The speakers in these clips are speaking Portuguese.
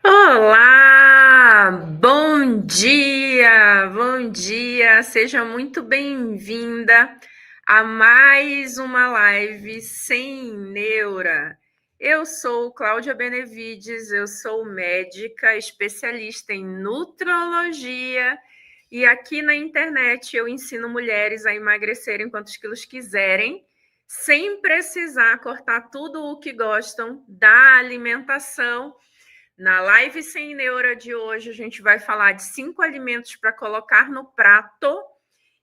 Olá, bom dia, seja muito bem-vinda a mais uma live sem neura. Eu sou Cláudia Benevides, eu sou médica, especialista em nutrologia e aqui na internet eu ensino mulheres a emagrecerem quantos quilos quiserem, sem precisar cortar tudo o que gostam da alimentação. Na live sem neura de hoje, a gente vai falar de 5 alimentos para colocar no prato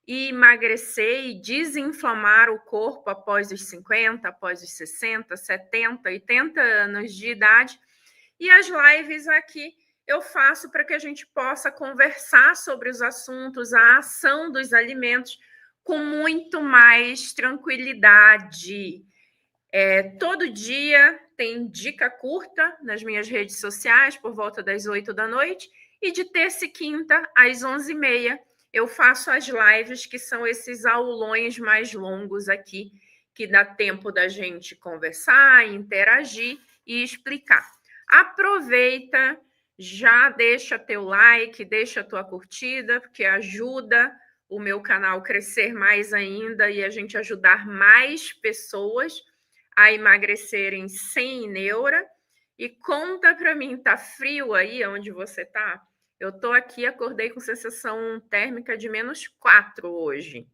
e emagrecer e desinflamar o corpo após os 50, após os 60, 70, 80 anos de idade. E as lives aqui eu faço para que a gente possa conversar sobre os assuntos, a ação dos alimentos com muito mais tranquilidade. Todo dia tem dica curta nas minhas redes sociais, por volta das 8 da noite, e de terça e quinta, às 11h30, eu faço as lives, que são esses aulões mais longos aqui, que dá tempo da gente conversar, interagir e explicar. Aproveita, já deixa teu like, deixa tua curtida, porque ajuda o meu canal crescer mais ainda e a gente ajudar mais pessoas a emagrecerem sem neura. E conta para mim, tá frio aí onde você tá? Eu tô aqui, acordei com sensação térmica de -4 hoje.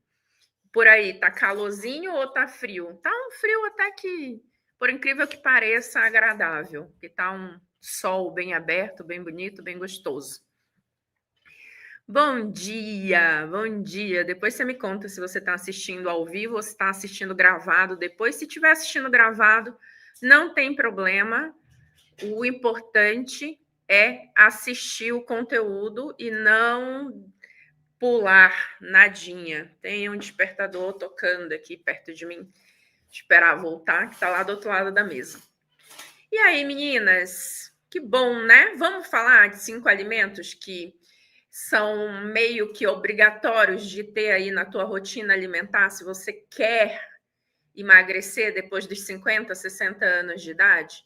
Por aí, tá calorzinho ou tá frio? Tá um frio até que, por incrível que pareça, agradável. Que tá um sol bem aberto, bem bonito, bem gostoso. Bom dia, bom dia. Depois você me conta se você está assistindo ao vivo ou se está assistindo gravado. Depois, se estiver assistindo gravado, não tem problema. O importante é assistir o conteúdo e não pular nadinha. Tem um despertador tocando aqui perto de mim. Esperar voltar, que está lá do outro lado da mesa. E aí, meninas? Que bom, né? Vamos falar de 5 alimentos que são meio que obrigatórios de ter aí na tua rotina alimentar, se você quer emagrecer depois dos 50, 60 anos de idade?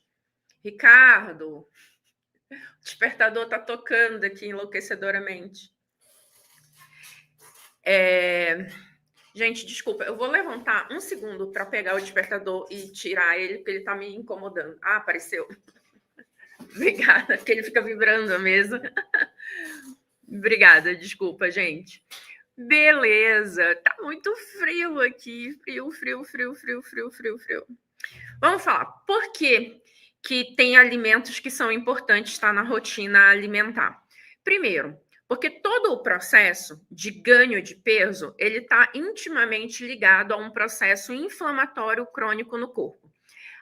Ricardo, o despertador está tocando aqui enlouquecedoramente. Gente, desculpa, eu vou levantar um segundo para pegar o despertador e tirar ele, porque ele está me incomodando. Ah, apareceu. Obrigada, que ele fica vibrando a mesa. Obrigada, desculpa, gente. Beleza, tá muito frio aqui. Frio. Vamos falar, por que tem alimentos que são importantes estar na rotina alimentar? Primeiro, porque todo o processo de ganho de peso, ele está intimamente ligado a um processo inflamatório crônico no corpo.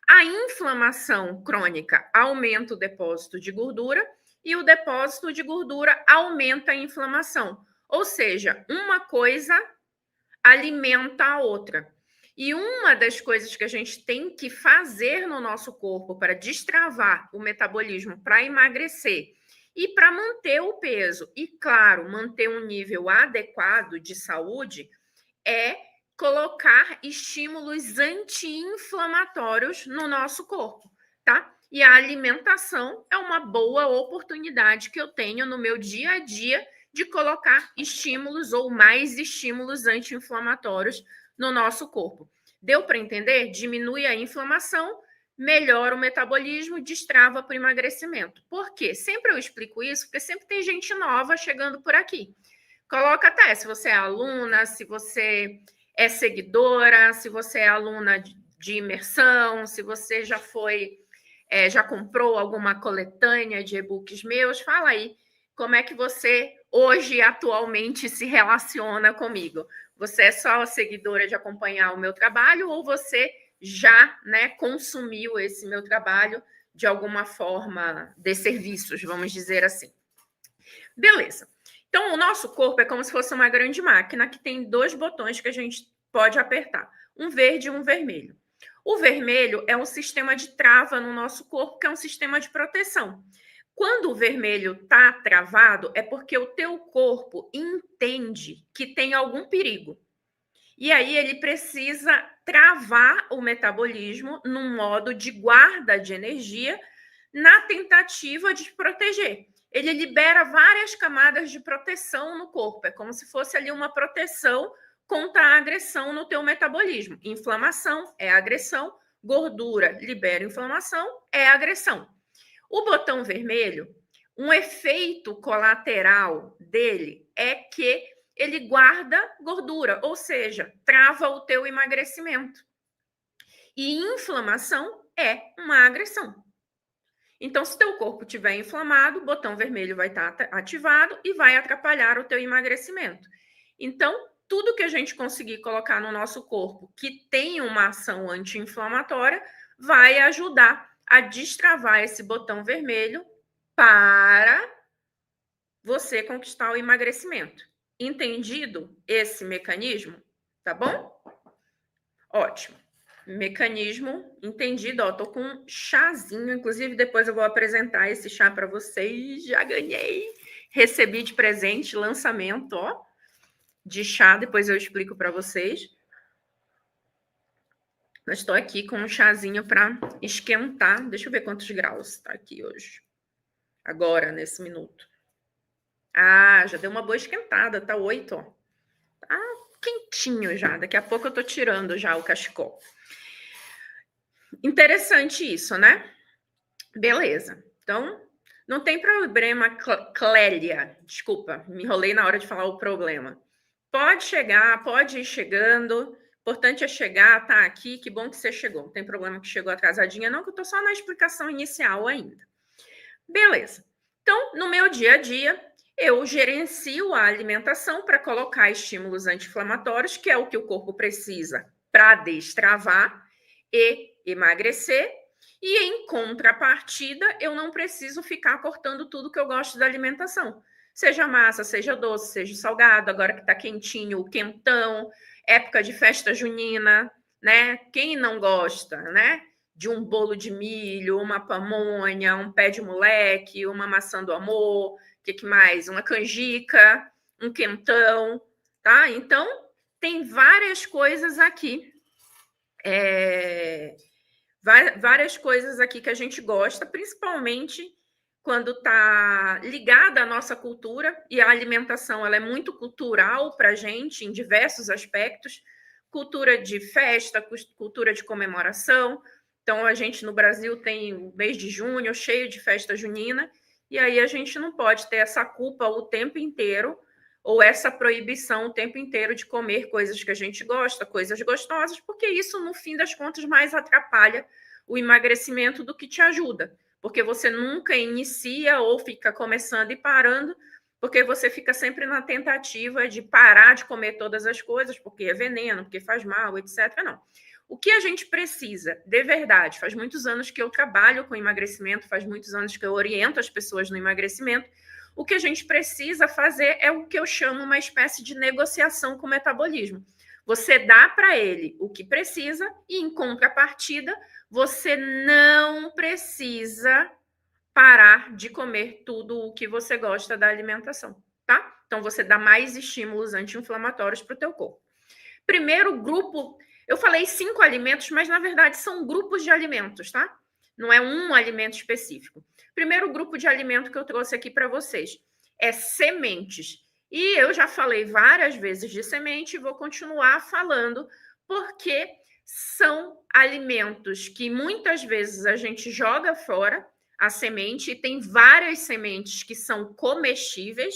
A inflamação crônica aumenta o depósito de gordura e o depósito de gordura aumenta a inflamação. Ou seja, uma coisa alimenta a outra. E uma das coisas que a gente tem que fazer no nosso corpo para destravar o metabolismo, para emagrecer e para manter o peso, e claro, manter um nível adequado de saúde, é colocar estímulos anti-inflamatórios no nosso corpo, tá? E a alimentação é uma boa oportunidade que eu tenho no meu dia a dia de colocar estímulos ou mais estímulos anti-inflamatórios no nosso corpo. Deu para entender? Diminui a inflamação, melhora o metabolismo, destrava para o emagrecimento. Por quê? Sempre eu explico isso, porque sempre tem gente nova chegando por aqui. Coloca até se você é aluna, se você é seguidora, se você é aluna de imersão, se você já foi, já comprou alguma coletânea de e-books meus, fala aí como é que você hoje, atualmente, se relaciona comigo. Você é só seguidora de acompanhar o meu trabalho ou você já, né, consumiu esse meu trabalho de alguma forma de serviços, vamos dizer assim. Beleza. Então, o nosso corpo é como se fosse uma grande máquina que tem 2 botões que a gente pode apertar, um verde e um vermelho. O vermelho é um sistema de trava no nosso corpo, que é um sistema de proteção. Quando o vermelho está travado, é porque o teu corpo entende que tem algum perigo. E aí ele precisa travar o metabolismo num modo de guarda de energia, na tentativa de proteger. Ele libera várias camadas de proteção no corpo. É como se fosse ali uma proteção contra a agressão no teu metabolismo. Inflamação é agressão, gordura libera inflamação, é agressão. O botão vermelho, um efeito colateral dele é que ele guarda gordura, ou seja, trava o teu emagrecimento. E inflamação é uma agressão. Então, se teu corpo estiver inflamado, o botão vermelho vai estar ativado e vai atrapalhar o teu emagrecimento. Então, tudo que a gente conseguir colocar no nosso corpo que tem uma ação anti-inflamatória vai ajudar a destravar esse botão vermelho para você conquistar o emagrecimento. Entendido esse mecanismo? Tá bom? Ótimo. Mecanismo entendido. Ó, tô com um chazinho, inclusive depois eu vou apresentar esse chá para vocês. Já ganhei. Recebi de presente, lançamento, ó, de chá, depois eu explico para vocês. Mas estou aqui com um chazinho para esquentar. Deixa eu ver quantos graus está aqui hoje. Agora, nesse minuto. Ah, já deu uma boa esquentada, tá 8, ó. Tá quentinho já. Daqui a pouco eu tô tirando já o cachecol. Interessante isso, né? Beleza. Então, não tem problema, Clélia. Desculpa, me enrolei na hora de falar o problema. Pode chegar, pode ir chegando. Importante é chegar, tá aqui. Que bom que você chegou. Não tem problema que chegou atrasadinha, não, que eu tô só na explicação inicial ainda. Beleza. Então, no meu dia a dia, eu gerencio a alimentação para colocar estímulos anti-inflamatórios, que é o que o corpo precisa para destravar e emagrecer. E em contrapartida, eu não preciso ficar cortando tudo que eu gosto da alimentação. Seja massa, seja doce, seja salgado, agora que tá quentinho, o quentão, época de festa junina, né? Quem não gosta, né? De um bolo de milho, uma pamonha, um pé de moleque, uma maçã do amor, o que mais? Uma canjica, um quentão, tá? Então, tem várias coisas aqui. Várias coisas aqui que a gente gosta, principalmente quando está ligada à nossa cultura, e a alimentação ela é muito cultural para a gente em diversos aspectos, cultura de festa, cultura de comemoração. Então, a gente no Brasil tem o mês de junho cheio de festa junina, e aí a gente não pode ter essa culpa o tempo inteiro, ou essa proibição o tempo inteiro de comer coisas que a gente gosta, coisas gostosas, porque isso, no fim das contas, mais atrapalha o emagrecimento do que te ajuda. Porque você nunca inicia ou fica começando e parando, porque você fica sempre na tentativa de parar de comer todas as coisas, porque é veneno, porque faz mal, etc. Não. O que a gente precisa, de verdade, faz muitos anos que eu trabalho com emagrecimento, faz muitos anos que eu oriento as pessoas no emagrecimento, o que a gente precisa fazer é o que eu chamo uma espécie de negociação com o metabolismo. Você dá para ele o que precisa e, em contrapartida, você não precisa parar de comer tudo o que você gosta da alimentação, tá? Então, você dá mais estímulos anti-inflamatórios para o teu corpo. Primeiro grupo, eu falei 5 alimentos, mas, na verdade, são grupos de alimentos, tá? Não é um alimento específico. Primeiro grupo de alimento que eu trouxe aqui para vocês é sementes. E eu já falei várias vezes de semente e vou continuar falando, porque são alimentos que muitas vezes a gente joga fora a semente, e tem várias sementes que são comestíveis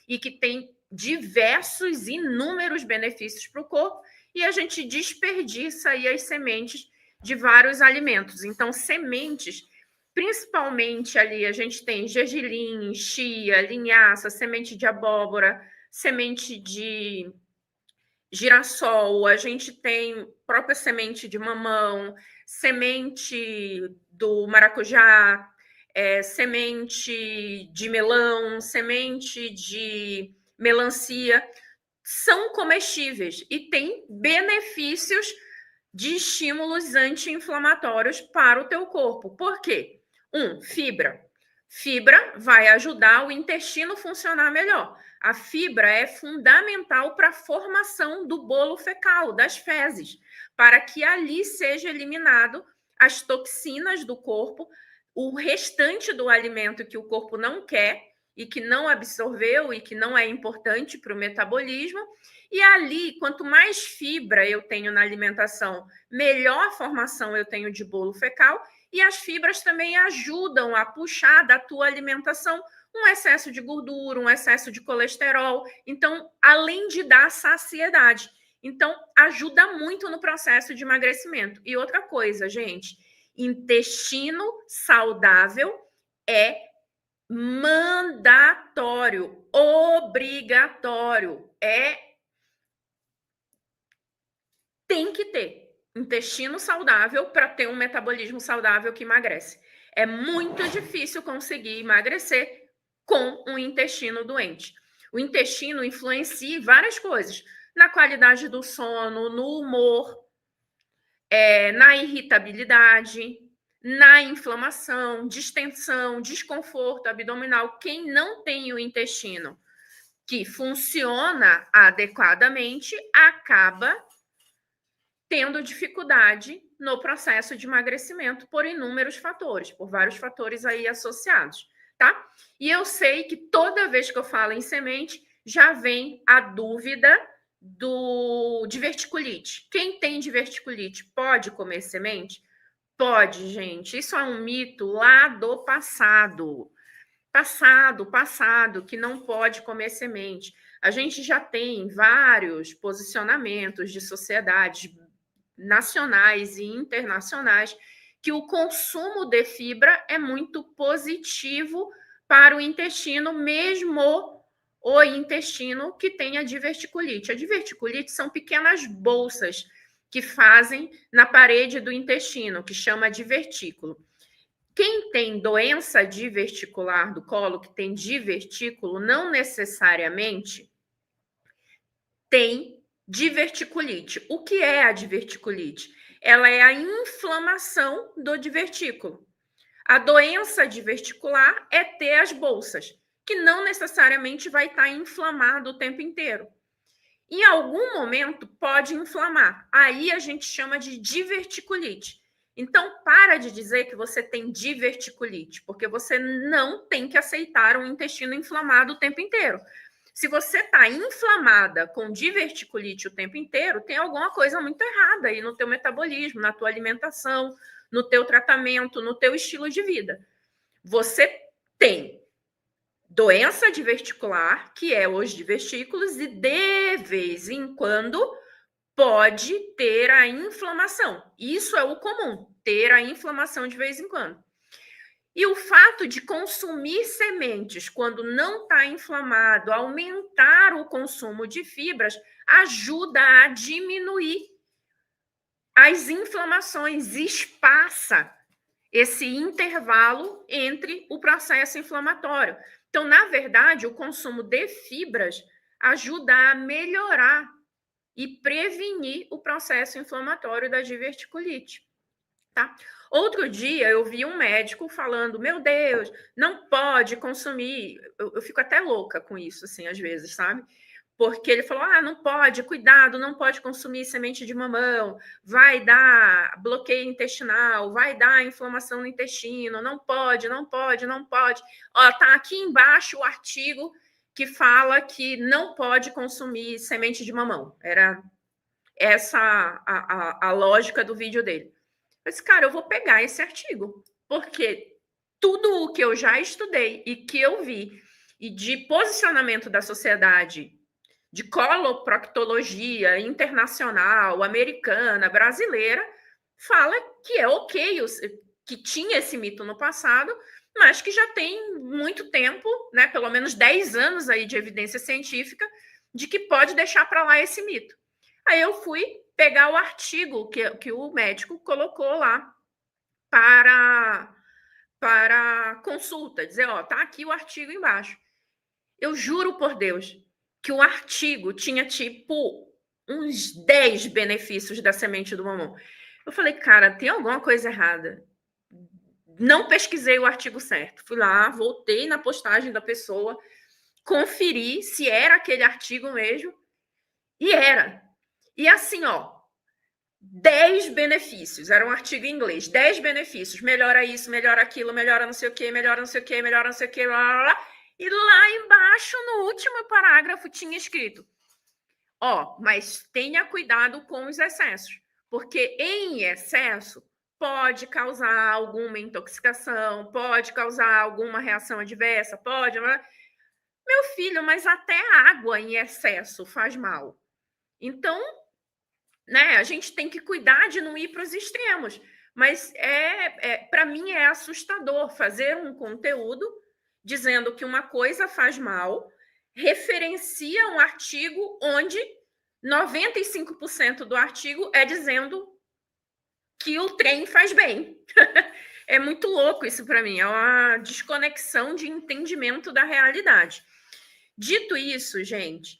e que têm diversos, inúmeros benefícios para o corpo, e a gente desperdiça aí as sementes de vários alimentos. Então, sementes, principalmente ali, a gente tem gergelim, chia, linhaça, semente de abóbora, semente de girassol, a gente tem própria semente de mamão, semente do maracujá, semente de melão, semente de melancia, são comestíveis e têm benefícios de estímulos anti-inflamatórios para o teu corpo. Por quê? Fibra. Fibra vai ajudar o intestino a funcionar melhor. A fibra é fundamental para a formação do bolo fecal, das fezes, para que ali seja eliminado as toxinas do corpo, o restante do alimento que o corpo não quer e que não absorveu e que não é importante para o metabolismo. E ali, quanto mais fibra eu tenho na alimentação, melhor formação eu tenho de bolo fecal. E as fibras também ajudam a puxar da tua alimentação um excesso de gordura, um excesso de colesterol. Então, além de dar saciedade. Então, ajuda muito no processo de emagrecimento. E outra coisa, gente, intestino saudável é mandatório, obrigatório. Tem que ter intestino saudável para ter um metabolismo saudável que emagrece. É muito difícil conseguir emagrecer com um intestino doente. O intestino influencia em várias coisas, na qualidade do sono, no humor, na irritabilidade, na inflamação, distensão, desconforto abdominal. Quem não tem o intestino que funciona adequadamente acaba tendo dificuldade no processo de emagrecimento por inúmeros fatores, por vários fatores aí associados, tá? E eu sei que toda vez que eu falo em semente, já vem a dúvida do diverticulite. Quem tem diverticulite pode comer semente? Pode, gente. Isso é um mito lá do passado. Passado, que não pode comer semente. A gente já tem vários posicionamentos de sociedades nacionais e internacionais que o consumo de fibra é muito positivo para o intestino, mesmo o intestino que tem a diverticulite. A diverticulite são pequenas bolsas que fazem na parede do intestino, que chama divertículo. Quem tem doença diverticular do colo, que tem divertículo, não necessariamente tem diverticulite. O que é a diverticulite? Ela é a inflamação do divertículo. A doença diverticular é ter as bolsas, que não necessariamente vai estar inflamado o tempo inteiro. Em algum momento pode inflamar. Aí a gente chama de diverticulite. Então, para de dizer que você tem diverticulite, porque você não tem que aceitar um intestino inflamado o tempo inteiro. Se você está inflamada com diverticulite o tempo inteiro, tem alguma coisa muito errada aí no teu metabolismo, na tua alimentação, no teu tratamento, no teu estilo de vida. Você tem doença diverticular, que é os divertículos, e de vez em quando pode ter a inflamação. Isso é o comum, ter a inflamação de vez em quando. E o fato de consumir sementes quando não está inflamado, aumentar o consumo de fibras, ajuda a diminuir as inflamações, espaça esse intervalo entre o processo inflamatório. Então, na verdade, o consumo de fibras ajuda a melhorar e prevenir o processo inflamatório da diverticulite, tá? Outro dia eu vi um médico falando, meu Deus, não pode consumir. Eu fico até louca com isso, assim, às vezes, sabe? Porque ele falou, não pode, cuidado, não pode consumir semente de mamão, vai dar bloqueio intestinal, vai dar inflamação no intestino, não pode, não pode, não pode. Ó, tá aqui embaixo o artigo que fala que não pode consumir semente de mamão. Era essa a lógica do vídeo dele. Mas, cara, eu vou pegar esse artigo, porque tudo o que eu já estudei e que eu vi, e de posicionamento da sociedade de coloproctologia internacional, americana, brasileira, fala que é ok, que tinha esse mito no passado, mas que já tem muito tempo, né, pelo menos 10 anos aí de evidência científica, de que pode deixar para lá esse mito. Aí eu fui pegar o artigo que o médico colocou lá para consulta, dizer, ó, tá aqui o artigo embaixo. Eu juro por Deus que o artigo tinha, tipo, uns 10 benefícios da semente do mamão. Eu falei, cara, tem alguma coisa errada. Não pesquisei o artigo certo. Fui lá, voltei na postagem da pessoa, conferi se era aquele artigo mesmo, e era. E assim, ó, 10 benefícios, era um artigo em inglês, 10 benefícios, melhora isso, melhora aquilo, melhora não sei o que, melhora não sei o que, melhora não sei o que, blá, blá, blá. E lá embaixo, no último parágrafo, tinha escrito, mas tenha cuidado com os excessos, porque em excesso pode causar alguma intoxicação, pode causar alguma reação adversa, pode... Meu filho, mas até água em excesso faz mal. Então, né, a gente tem que cuidar de não ir para os extremos. Mas para mim é assustador fazer um conteúdo dizendo que uma coisa faz mal, referencia um artigo onde 95% do artigo é dizendo que o trem faz bem. É muito louco isso para mim, é uma desconexão de entendimento da realidade. Dito isso, gente,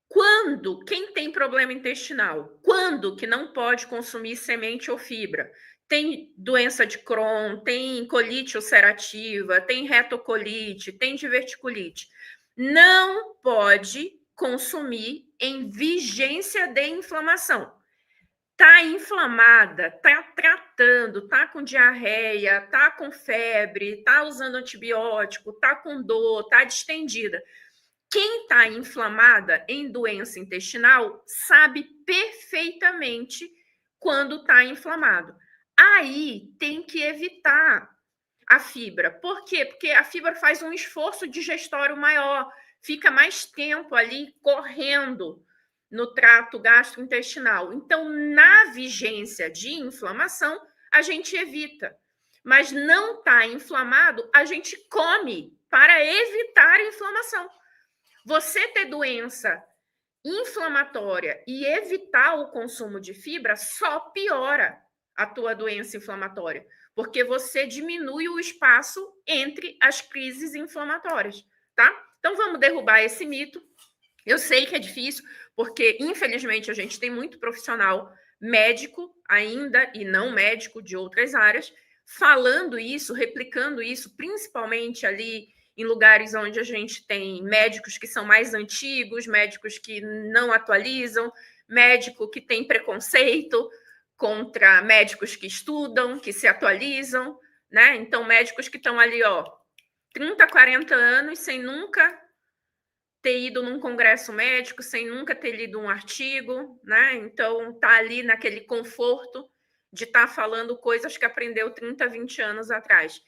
quando quem tem problema intestinal, quando que não pode consumir semente ou fibra? Tem doença de Crohn, tem colite ulcerativa, tem retocolite, tem diverticulite. Não pode consumir em vigência de inflamação. Tá inflamada, tá tratando, tá com diarreia, tá com febre, tá usando antibiótico, tá com dor, tá distendida. Quem está inflamada em doença intestinal sabe perfeitamente quando está inflamado. Aí tem que evitar a fibra. Por quê? Porque a fibra faz um esforço digestório maior, fica mais tempo ali correndo no trato gastrointestinal. Então, na vigência de inflamação, a gente evita. Mas não está inflamado, a gente come para evitar a inflamação. Você ter doença inflamatória e evitar o consumo de fibra só piora a tua doença inflamatória, porque você diminui o espaço entre as crises inflamatórias, tá? Então vamos derrubar esse mito. Eu sei que é difícil, porque infelizmente a gente tem muito profissional médico ainda e não médico de outras áreas falando isso, replicando isso, principalmente ali em lugares onde a gente tem médicos que são mais antigos, médicos que não atualizam, médico que tem preconceito contra médicos que estudam, que se atualizam, né? Então, médicos que estão ali, 30, 40 anos sem nunca ter ido num congresso médico, sem nunca ter lido um artigo, né? Então, tá ali naquele conforto de estar falando coisas que aprendeu 30, 20 anos atrás.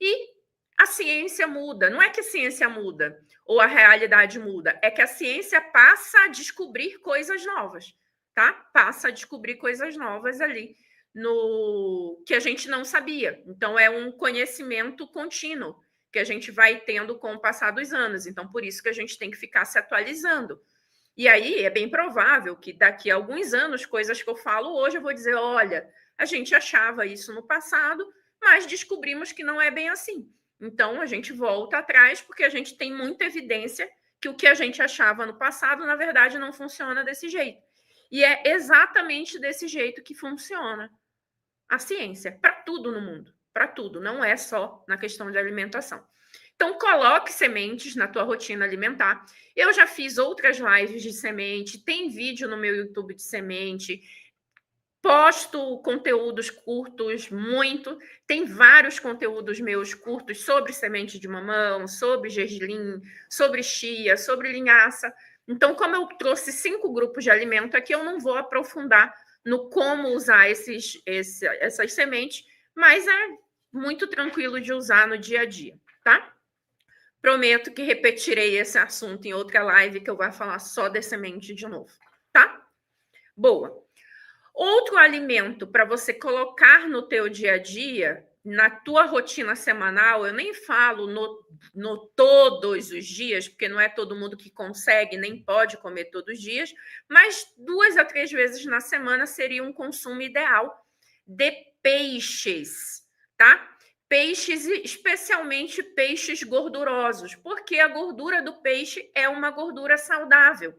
E a ciência muda. Não é que a ciência muda ou a realidade muda, é que a ciência passa a descobrir coisas novas, tá? Passa a descobrir coisas novas ali no que a gente não sabia. Então, é um conhecimento contínuo que a gente vai tendo com o passar dos anos. Então, por isso que a gente tem que ficar se atualizando. E aí, é bem provável que daqui a alguns anos, coisas que eu falo hoje, eu vou dizer, olha, a gente achava isso no passado, mas descobrimos que não é bem assim. Então, a gente volta atrás, porque a gente tem muita evidência que o que a gente achava no passado, na verdade, não funciona desse jeito. E é exatamente desse jeito que funciona a ciência, para tudo no mundo, para tudo, não é só na questão de alimentação. Então, coloque sementes na tua rotina alimentar. Eu já fiz outras lives de semente, tem vídeo no meu YouTube de semente, posto conteúdos curtos, muito. Tem vários conteúdos meus curtos sobre semente de mamão, sobre gergelim, sobre chia, sobre linhaça. Então, como eu trouxe 5 grupos de alimento aqui, eu não vou aprofundar no como usar essas sementes, mas é muito tranquilo de usar no dia a dia, tá? Prometo que repetirei esse assunto em outra live, que eu vou falar só de semente de novo, tá? Boa. Outro alimento para você colocar no teu dia a dia, na tua rotina semanal, eu nem falo no todos os dias, porque não é todo mundo que consegue, nem pode comer todos os dias, mas 2 a 3 vezes na semana seria um consumo ideal de peixes, tá? Peixes, especialmente peixes gordurosos, porque a gordura do peixe é uma gordura saudável,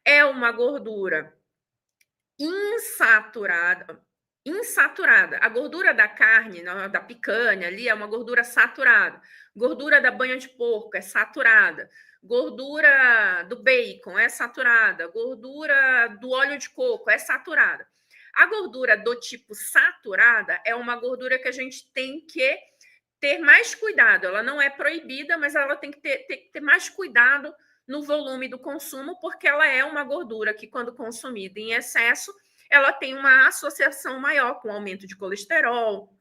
é uma gordura insaturada, insaturada. A gordura da carne, da picanha ali, é uma gordura saturada. Gordura da banha de porco é saturada. Gordura do bacon é saturada. Gordura do óleo de coco é saturada. A gordura do tipo saturada é uma gordura que a gente tem que ter mais cuidado. Ela não é proibida, mas ela tem que ter mais cuidado no volume do consumo, porque ela é uma gordura que, quando consumida em excesso, ela tem uma associação maior com aumento de colesterol,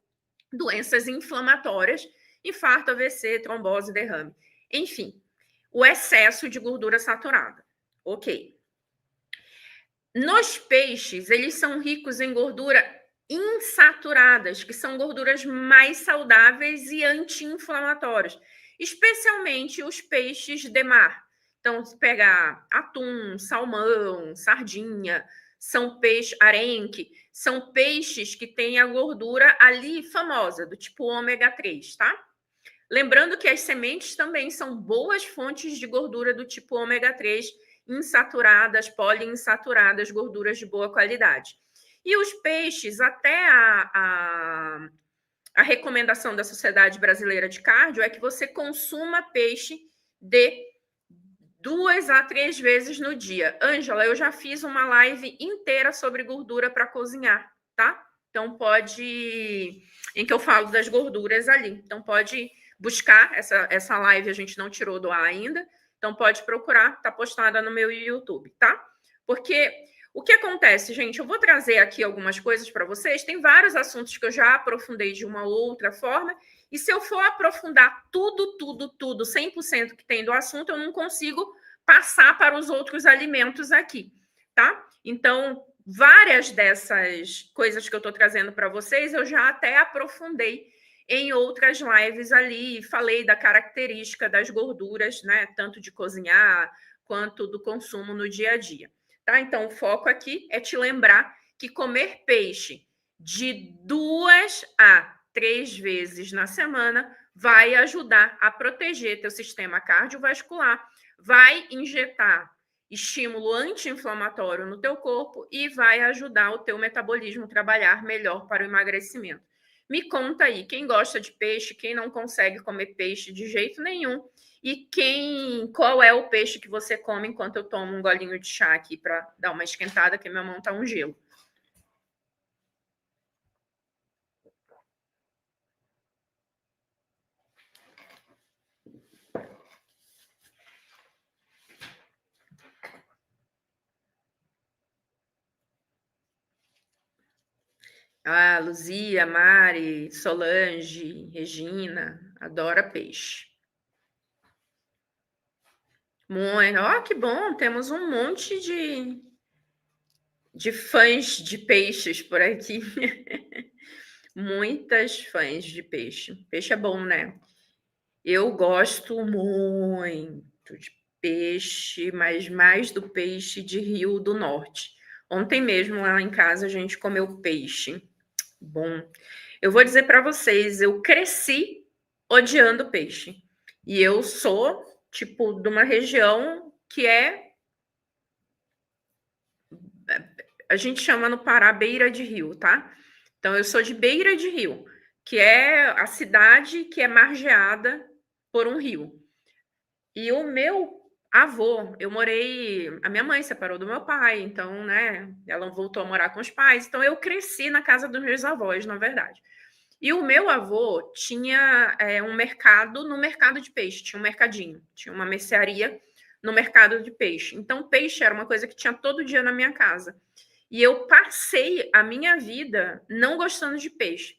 doenças inflamatórias, infarto, AVC, trombose, derrame. Enfim, o excesso de gordura saturada. Ok. Nos peixes, eles são ricos em gordura insaturadas, que são gorduras mais saudáveis e anti-inflamatórias, especialmente os peixes de mar. Então, se pegar atum, salmão, sardinha, são peixes, arenque, são peixes que têm a gordura ali famosa, do tipo ômega 3, tá? Lembrando que as sementes também são boas fontes de gordura do tipo ômega 3, insaturadas, poliinsaturadas, gorduras de boa qualidade. E os peixes, até a recomendação da Sociedade Brasileira de Cardio é que você consuma peixe de 2 a 3 vezes no dia. Ângela, eu já fiz uma live inteira sobre gordura para cozinhar, tá? Então pode... em que eu falo das gorduras ali. Então pode buscar, essa live a gente não tirou do ar ainda, então pode procurar, tá postada no meu YouTube, tá? Porque o que acontece, gente, eu vou trazer aqui algumas coisas para vocês, tem vários assuntos que eu já aprofundei de uma outra forma, e se eu for aprofundar tudo, 100% que tem do assunto, eu não consigo passar para os outros alimentos aqui, tá? Então, várias dessas coisas que eu estou trazendo para vocês, eu já até aprofundei em outras lives ali, falei da característica das gorduras, né? Tanto de cozinhar quanto do consumo no dia a dia. Tá? Então, o foco aqui é te lembrar que comer peixe de 2 a 3 vezes na semana vai ajudar a proteger teu sistema cardiovascular, vai injetar estímulo anti-inflamatório no teu corpo e vai ajudar o teu metabolismo a trabalhar melhor para o emagrecimento. Me conta aí, quem gosta de peixe, quem não consegue comer peixe de jeito nenhum, e qual é o peixe que você come enquanto eu tomo um golinho de chá aqui para dar uma esquentada, que minha mão tá um gelo. Ah, Luzia, Mari, Solange, Regina, adora peixe. Muito. Ó, que bom, temos um monte de fãs de peixes por aqui. Muitas fãs de peixe. Peixe é bom, né? Eu gosto muito de peixe, mas mais do peixe de Rio do Norte. Ontem mesmo, lá em casa, a gente comeu peixe. Bom, eu vou dizer para vocês, eu cresci odiando peixe. E eu sou, tipo, de uma região que a gente chama no Pará beira de rio, tá? Então, eu sou de Beira de Rio, que é a cidade que é margeada por um rio. E o meu avô, a minha mãe separou do meu pai, então, né, ela voltou a morar com os pais, então eu cresci na casa dos meus avós, na verdade. E o meu avô tinha um mercado no mercado de peixe, tinha um mercadinho, tinha uma mercearia no mercado de peixe. Então, peixe era uma coisa que tinha todo dia na minha casa. E eu passei a minha vida não gostando de peixe.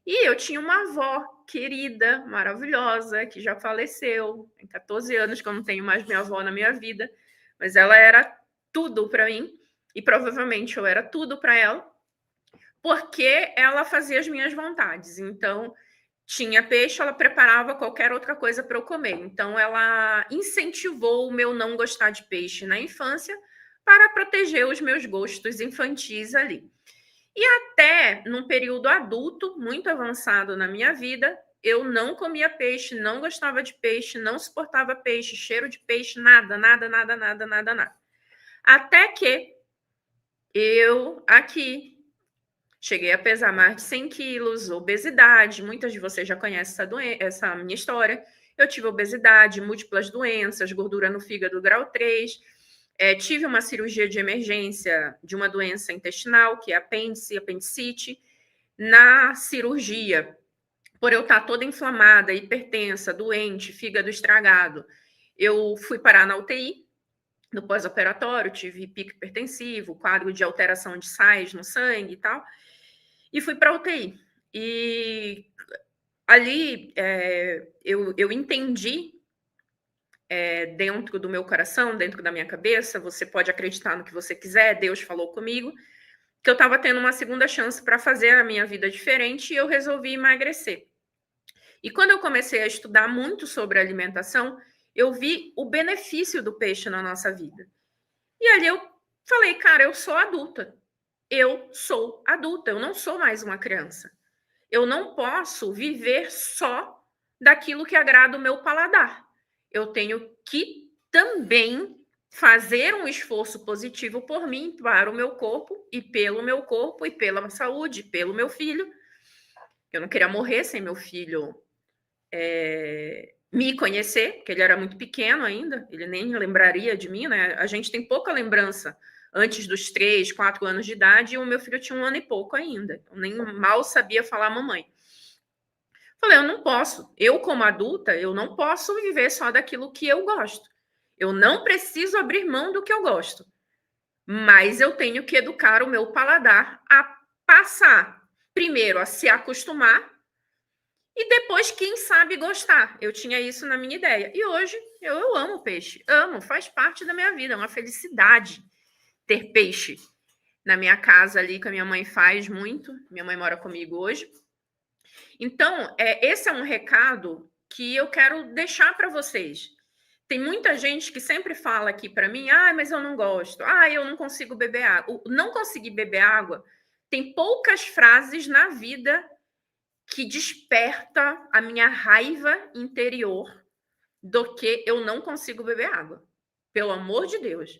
E eu tinha uma avó querida, maravilhosa, que já faleceu. Tem 14 anos que eu não tenho mais minha avó na minha vida, mas ela era tudo para mim, e provavelmente eu era tudo para ela, porque ela fazia as minhas vontades. Então, tinha peixe, ela preparava qualquer outra coisa para eu comer. Então, ela incentivou o meu não gostar de peixe na infância para proteger os meus gostos infantis ali. E até num período adulto, muito avançado na minha vida, eu não comia peixe, não gostava de peixe, não suportava peixe, cheiro de peixe, nada. Até que eu, aqui, Cheguei a pesar mais de 100 quilos, obesidade. Muitas de vocês já conhecem essa minha história. Eu tive obesidade, múltiplas doenças, gordura no fígado grau 3. Tive uma cirurgia de emergência de uma doença intestinal, que é apendicite. Na cirurgia, por eu estar toda inflamada, hipertensa, doente, fígado estragado, eu fui parar na UTI. No pós-operatório, tive pico hipertensivo, quadro de alteração de sais no sangue e tal, e fui para a UTI. E ali eu entendi, dentro do meu coração, dentro da minha cabeça, você pode acreditar no que você quiser, Deus falou comigo, que eu estava tendo uma segunda chance para fazer a minha vida diferente e eu resolvi emagrecer. E quando eu comecei a estudar muito sobre alimentação, eu vi o benefício do peixe na nossa vida. E ali eu falei, cara, eu sou adulta. Eu sou adulta, eu não sou mais uma criança. Eu não posso viver só daquilo que agrada o meu paladar. Eu tenho que também fazer um esforço positivo por mim, para o meu corpo, e pelo meu corpo, e pela saúde, pelo meu filho. Eu não queria morrer sem meu filho me conhecer, porque ele era muito pequeno ainda, ele nem lembraria de mim, né? A gente tem pouca lembrança antes dos 3, 4 anos de idade, e o meu filho tinha 1 ano e pouco ainda. Eu nem mal sabia falar mamãe. Falei, eu não posso. Eu, como adulta, eu não posso viver só daquilo que eu gosto. Eu não preciso abrir mão do que eu gosto. Mas eu tenho que educar o meu paladar a passar, primeiro, a se acostumar, e depois, quem sabe, gostar. Eu tinha isso na minha ideia. E hoje, eu amo peixe. Amo, faz parte da minha vida. É uma felicidade ter peixe na minha casa ali, que a minha mãe faz muito. Minha mãe mora comigo hoje. Então, esse é um recado que eu quero deixar para vocês. Tem muita gente que sempre fala aqui para mim, mas eu não gosto. Eu não consigo beber água. O não conseguir beber água, tem poucas frases na vida que desperta a minha raiva interior do que eu não consigo beber água. Pelo amor de Deus.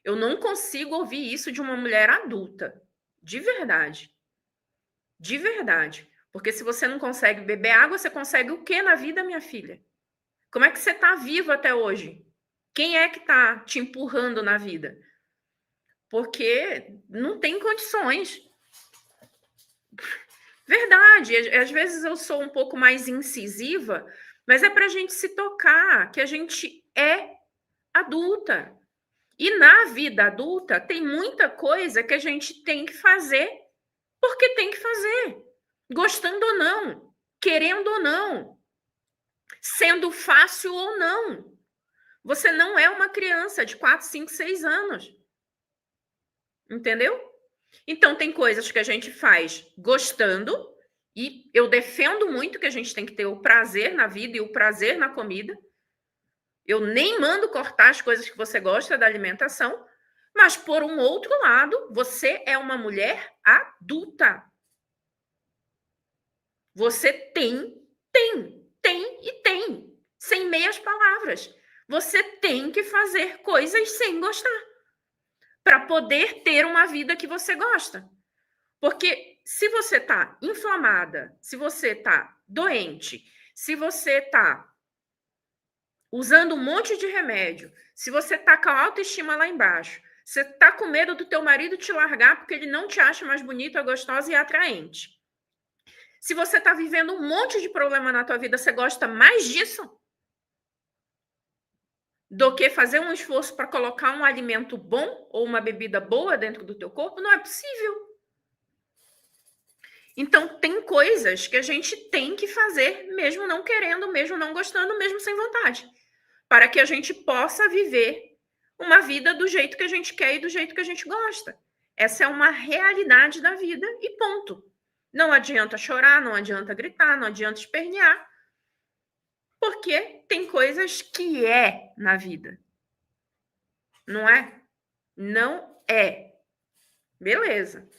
Eu não consigo ouvir isso de uma mulher adulta. De verdade. De verdade. Porque se você não consegue beber água, você consegue o quê na vida, minha filha? Como é que você está vivo até hoje? Quem é que está te empurrando na vida? Porque não tem condições. Verdade, às vezes eu sou um pouco mais incisiva, mas é para a gente se tocar que a gente é adulta. E na vida adulta tem muita coisa que a gente tem que fazer porque tem que fazer, gostando ou não, querendo ou não, sendo fácil ou não. Você não é uma criança de 4, 5, 6 anos. Entendeu? Então tem coisas que a gente faz gostando. E eu defendo muito que a gente tem que ter o prazer na vida e o prazer na comida. Eu nem mando cortar as coisas que você gosta da alimentação, mas por um outro lado, você é uma mulher adulta. Você tem, sem meias palavras. Você tem que fazer coisas sem gostar, para poder ter uma vida que você gosta. Porque se você está inflamada, se você está doente, se você está usando um monte de remédio, se você está com a autoestima lá embaixo, você está com medo do teu marido te largar porque ele não te acha mais bonita, gostosa e atraente. Se você está vivendo um monte de problema na tua vida, você gosta mais disso do que fazer um esforço para colocar um alimento bom ou uma bebida boa dentro do teu corpo? Não é possível. Então, tem coisas que a gente tem que fazer, mesmo não querendo, mesmo não gostando, mesmo sem vontade, para que a gente possa viver uma vida do jeito que a gente quer e do jeito que a gente gosta. Essa é uma realidade da vida e ponto. Não adianta chorar, não adianta gritar, não adianta espernear, porque tem coisas que é na vida. Não é? Não é. Beleza.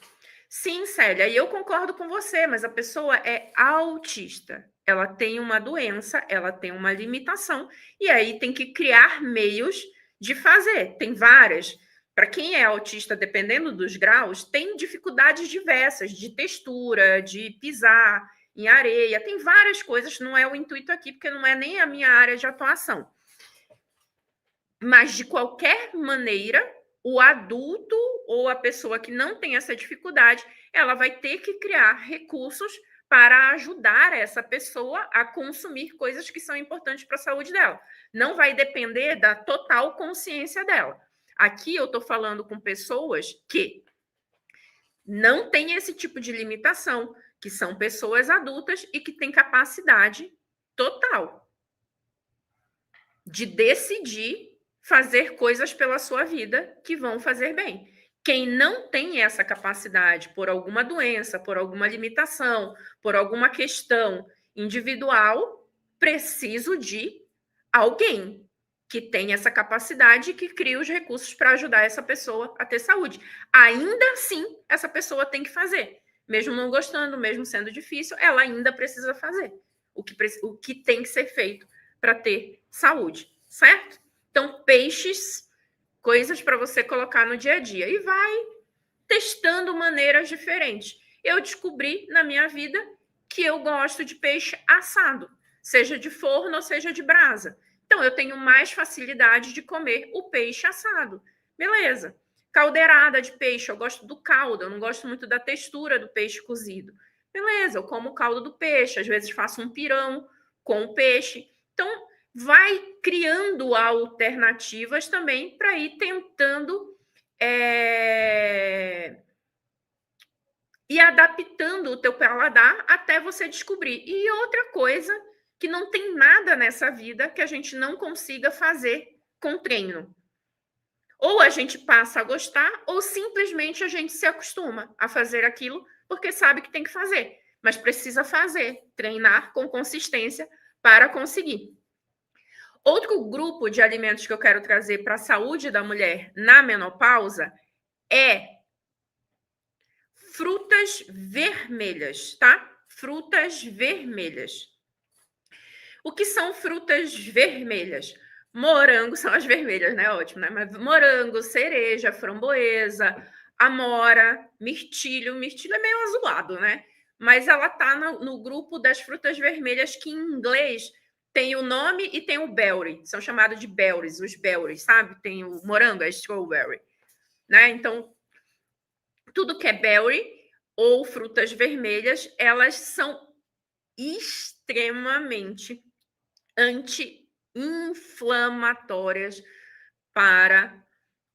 Sim, Célia, e eu concordo com você, mas a pessoa é autista. Ela tem uma doença, ela tem uma limitação, e aí tem que criar meios de fazer. Tem várias. para quem é autista, dependendo dos graus, tem dificuldades diversas de textura, de pisar em areia, tem várias coisas, não é o intuito aqui, porque não é nem a minha área de atuação. Mas, de qualquer maneira, o adulto ou a pessoa que não tem essa dificuldade, ela vai ter que criar recursos para ajudar essa pessoa a consumir coisas que são importantes para a saúde dela. Não vai depender da total consciência dela. Aqui eu estou falando com pessoas que não têm esse tipo de limitação, que são pessoas adultas e que têm capacidade total de decidir fazer coisas pela sua vida que vão fazer bem. Quem não tem essa capacidade por alguma doença, por alguma limitação, por alguma questão individual, preciso de alguém que tenha essa capacidade e que crie os recursos para ajudar essa pessoa a ter saúde. Ainda assim, essa pessoa tem que fazer. Mesmo não gostando, mesmo sendo difícil, ela ainda precisa fazer o que tem que ser feito para ter saúde, certo? Então, peixes, coisas para você colocar no dia a dia. E vai testando maneiras diferentes. Eu descobri na minha vida que eu gosto de peixe assado, seja de forno ou seja de brasa. Então, eu tenho mais facilidade de comer o peixe assado. Beleza. Caldeirada de peixe, eu gosto do caldo, eu não gosto muito da textura do peixe cozido. Beleza, eu como o caldo do peixe, às vezes faço um pirão com o peixe. Então, vai criando alternativas também para ir tentando e adaptando o teu paladar até você descobrir. E outra coisa, que não tem nada nessa vida que a gente não consiga fazer com treino. Ou a gente passa a gostar, ou simplesmente a gente se acostuma a fazer aquilo porque sabe que tem que fazer. Mas precisa fazer, treinar com consistência para conseguir. Outro grupo de alimentos que eu quero trazer para a saúde da mulher na menopausa é frutas vermelhas, tá? Frutas vermelhas. O que são frutas vermelhas? Morango, são as vermelhas, né? Ótimo, né? Mas morango, cereja, framboesa, amora, mirtilho. Mirtilho é meio azulado, né? Mas ela tá no grupo das frutas vermelhas, que em inglês tem o nome e tem o berry. São chamados de berries, os berries, sabe? Tem o morango, é strawberry, né? Então, tudo que é berry ou frutas vermelhas, elas são extremamente anti-inflamatórias para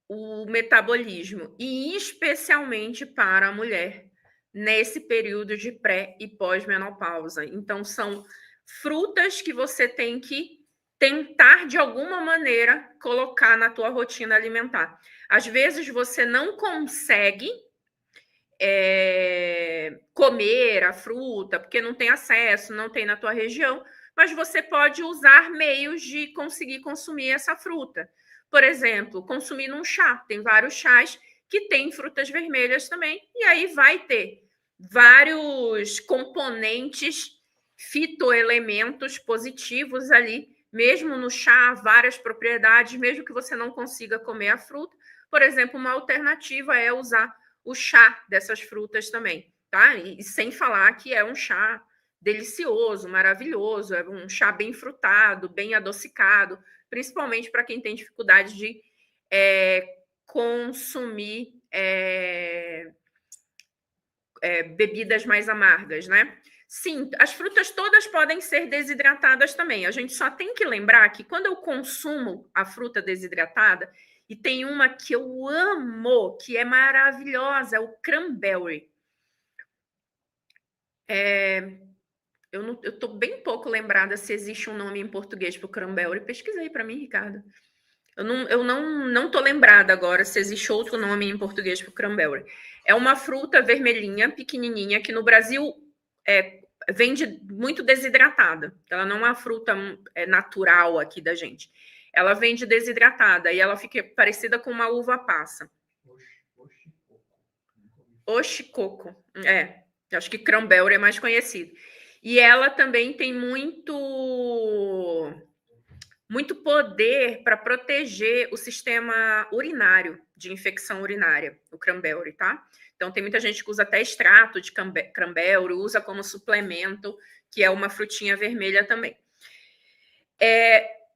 o metabolismo e especialmente para a mulher nesse período de pré e pós-menopausa. Então, são frutas que você tem que tentar, de alguma maneira, colocar na tua rotina alimentar. Às vezes, você não consegue comer a fruta, porque não tem acesso, não tem na tua região, mas você pode usar meios de conseguir consumir essa fruta. Por exemplo, consumir num chá. Tem vários chás que têm frutas vermelhas também, e aí vai ter vários componentes fitoelementos positivos ali, mesmo no chá, várias propriedades, mesmo que você não consiga comer a fruta. Por exemplo, uma alternativa é usar o chá dessas frutas também, tá? E sem falar que é um chá delicioso, maravilhoso, é um chá bem frutado, bem adocicado, principalmente para quem tem dificuldade de consumir bebidas mais amargas, né? Sim, as frutas todas podem ser desidratadas também. A gente só tem que lembrar que quando eu consumo a fruta desidratada, e tem uma que eu amo, que é maravilhosa, é o cranberry. Eu estou bem pouco lembrada se existe um nome em português para o cranberry. Pesquisei para mim, Ricardo. Eu não estou lembrada agora se existe outro nome em português para o cranberry. É uma fruta vermelhinha, pequenininha, que no Brasil vende muito desidratada. Ela não é uma fruta natural aqui da gente. Ela vende desidratada e ela fica parecida com uma uva passa. Oxi-coco. Acho que cranberry é mais conhecido. E ela também tem muito poder para proteger o sistema urinário, de infecção urinária, o cranberry, tá? Então, tem muita gente que usa até extrato de cranberry, usa como suplemento, que é uma frutinha vermelha também.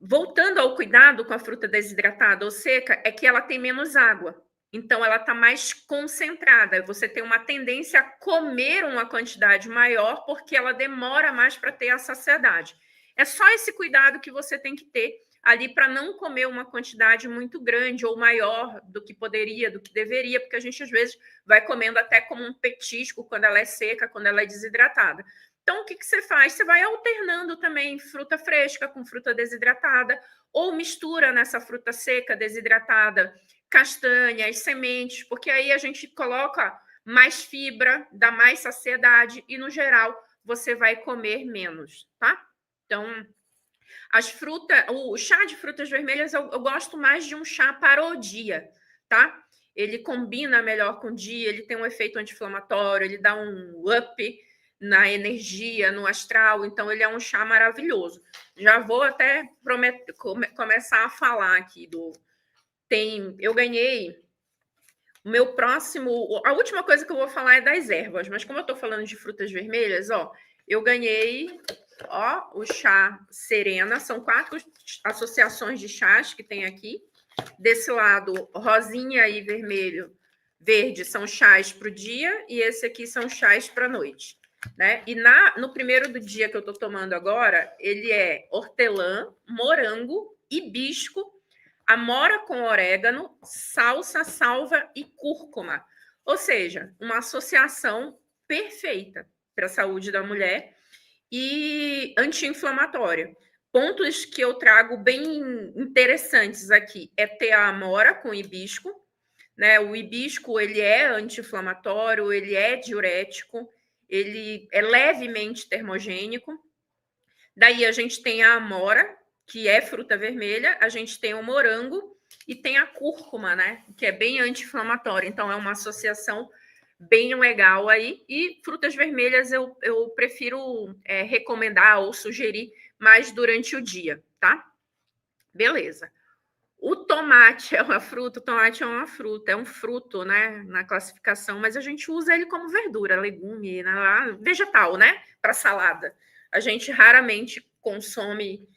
Voltando ao cuidado com a fruta desidratada ou seca, é que ela tem menos água. Então, ela está mais concentrada. Você tem uma tendência a comer uma quantidade maior, porque ela demora mais para ter a saciedade. É só esse cuidado que você tem que ter ali para não comer uma quantidade muito grande ou maior do que poderia, do que deveria, porque a gente às vezes vai comendo até como um petisco quando ela é seca, quando ela é desidratada. Então, o que você faz? Você vai alternando também fruta fresca com fruta desidratada, ou mistura nessa fruta seca, desidratada, castanhas, sementes, porque aí a gente coloca mais fibra, dá mais saciedade e, no geral, você vai comer menos, tá? Então, as frutas, o chá de frutas vermelhas, eu gosto mais de um chá para o dia, tá? Ele combina melhor com o dia, ele tem um efeito anti-inflamatório, ele dá um up na energia, no astral, então ele é um chá maravilhoso. Já vou até começar a falar aqui eu ganhei o meu próximo, a última coisa que eu vou falar é das ervas, mas como eu estou falando de frutas vermelhas, ó, eu ganhei, ó, o chá Serena, são 4 associações de chás que tem aqui. Desse lado, rosinha e verde são chás para o dia, e esse aqui são chás para a noite. Né? E no primeiro do dia que eu estou tomando agora, ele é hortelã, morango, hibisco, amora com orégano, salsa, salva e cúrcuma. Ou seja, uma associação perfeita para a saúde da mulher e anti-inflamatória. Pontos que eu trago bem interessantes aqui é ter a amora com hibisco, né? O hibisco ele é anti-inflamatório, ele é diurético, ele é levemente termogênico. Daí a gente tem a amora, que é fruta vermelha, a gente tem o morango e tem a cúrcuma, né? Que é bem anti-inflamatória. Então é uma associação bem legal aí. E frutas vermelhas eu prefiro recomendar ou sugerir mais durante o dia, tá? Beleza. O tomate é uma fruta, é um fruto, né, na classificação, mas a gente usa ele como verdura, legume, né, vegetal, né, para salada. A gente raramente consome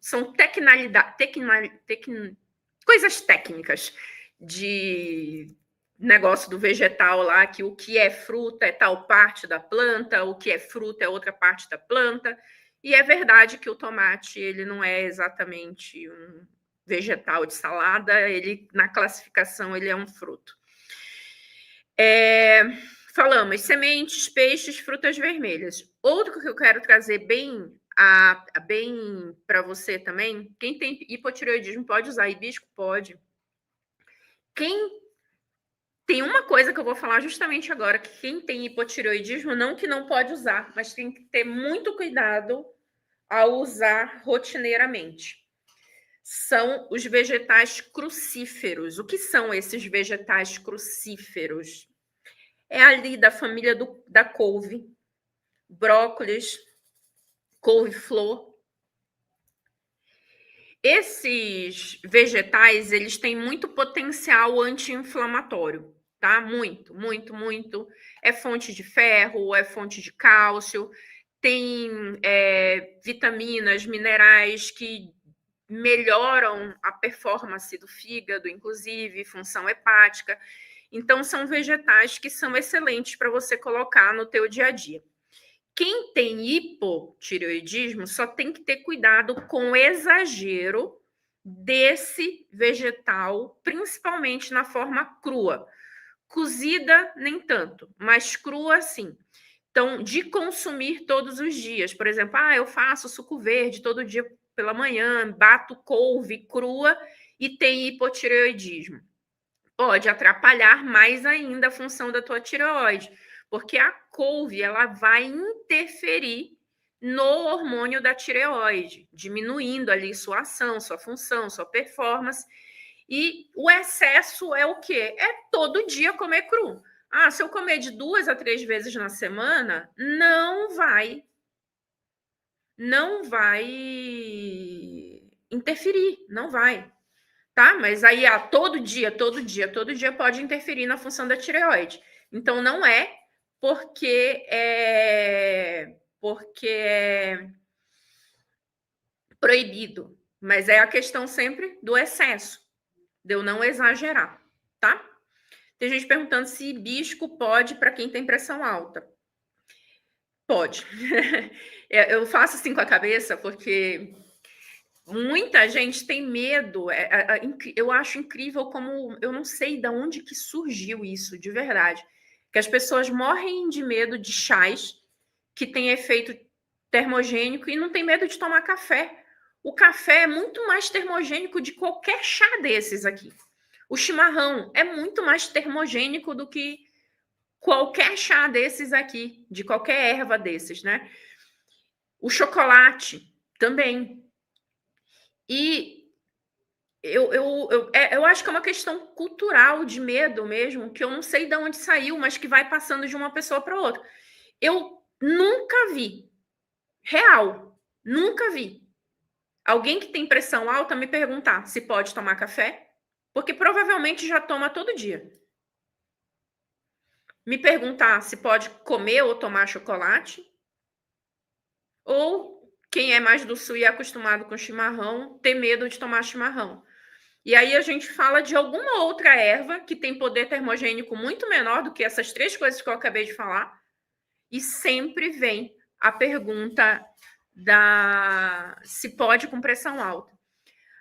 são coisas técnicas de negócio do vegetal lá, que o que é fruta é tal parte da planta, o que é fruta é outra parte da planta. E é verdade que o tomate ele não é exatamente um vegetal de salada, ele na classificação ele é um fruto. Falamos sementes, peixes, frutas vermelhas. Outro que eu quero trazer bem para você também, quem tem hipotireoidismo pode usar hibisco? Pode. Tem uma coisa que eu vou falar justamente agora, que quem tem hipotireoidismo, não que não pode usar, mas tem que ter muito cuidado ao usar rotineiramente. São os vegetais crucíferos. O que são esses vegetais crucíferos? É ali da família da couve, brócolis, couve-flor. Esses vegetais, eles têm muito potencial anti-inflamatório, tá? Muito, muito, muito. É fonte de ferro, é fonte de cálcio, tem vitaminas, minerais que melhoram a performance do fígado, inclusive, função hepática. Então, são vegetais que são excelentes para você colocar no teu dia a dia. Quem tem hipotireoidismo só tem que ter cuidado com o exagero desse vegetal, principalmente na forma crua. Cozida, nem tanto, mas crua, sim. Então, de consumir todos os dias. Por exemplo, eu faço suco verde todo dia pela manhã, bato couve crua e tem hipotireoidismo. Pode atrapalhar mais ainda a função da tua tireoide, porque a couve ela vai interferir no hormônio da tireoide, diminuindo ali sua ação, sua função, sua performance. E o excesso é o quê? É todo dia comer cru. Se eu comer de 2 a 3 vezes na semana, não vai interferir, não vai, tá? Mas aí todo dia pode interferir na função da tireoide. Então não é porque é proibido, mas é a questão sempre do excesso, de eu não exagerar, tá? Tem gente perguntando se hibisco pode para quem tem pressão alta. Pode. Eu faço assim com a cabeça porque muita gente tem medo. Eu acho incrível como eu não sei de onde que surgiu isso, de verdade. Que as pessoas morrem de medo de chás que têm efeito termogênico e não tem medo de tomar café. O café é muito mais termogênico de qualquer chá desses aqui. O chimarrão é muito mais termogênico do que qualquer chá desses aqui, de qualquer erva desses, né? O chocolate também. E eu acho que é uma questão cultural de medo mesmo, que eu não sei de onde saiu, mas que vai passando de uma pessoa para outra. Eu nunca vi, real, nunca vi alguém que tem pressão alta me perguntar se pode tomar café, porque provavelmente já toma todo dia. Me perguntar se pode comer ou tomar chocolate, ou quem é mais do sul e é acostumado com chimarrão, ter medo de tomar chimarrão. E aí a gente fala de alguma outra erva que tem poder termogênico muito menor do que essas 3 coisas que eu acabei de falar, e sempre vem a pergunta da se pode com pressão alta.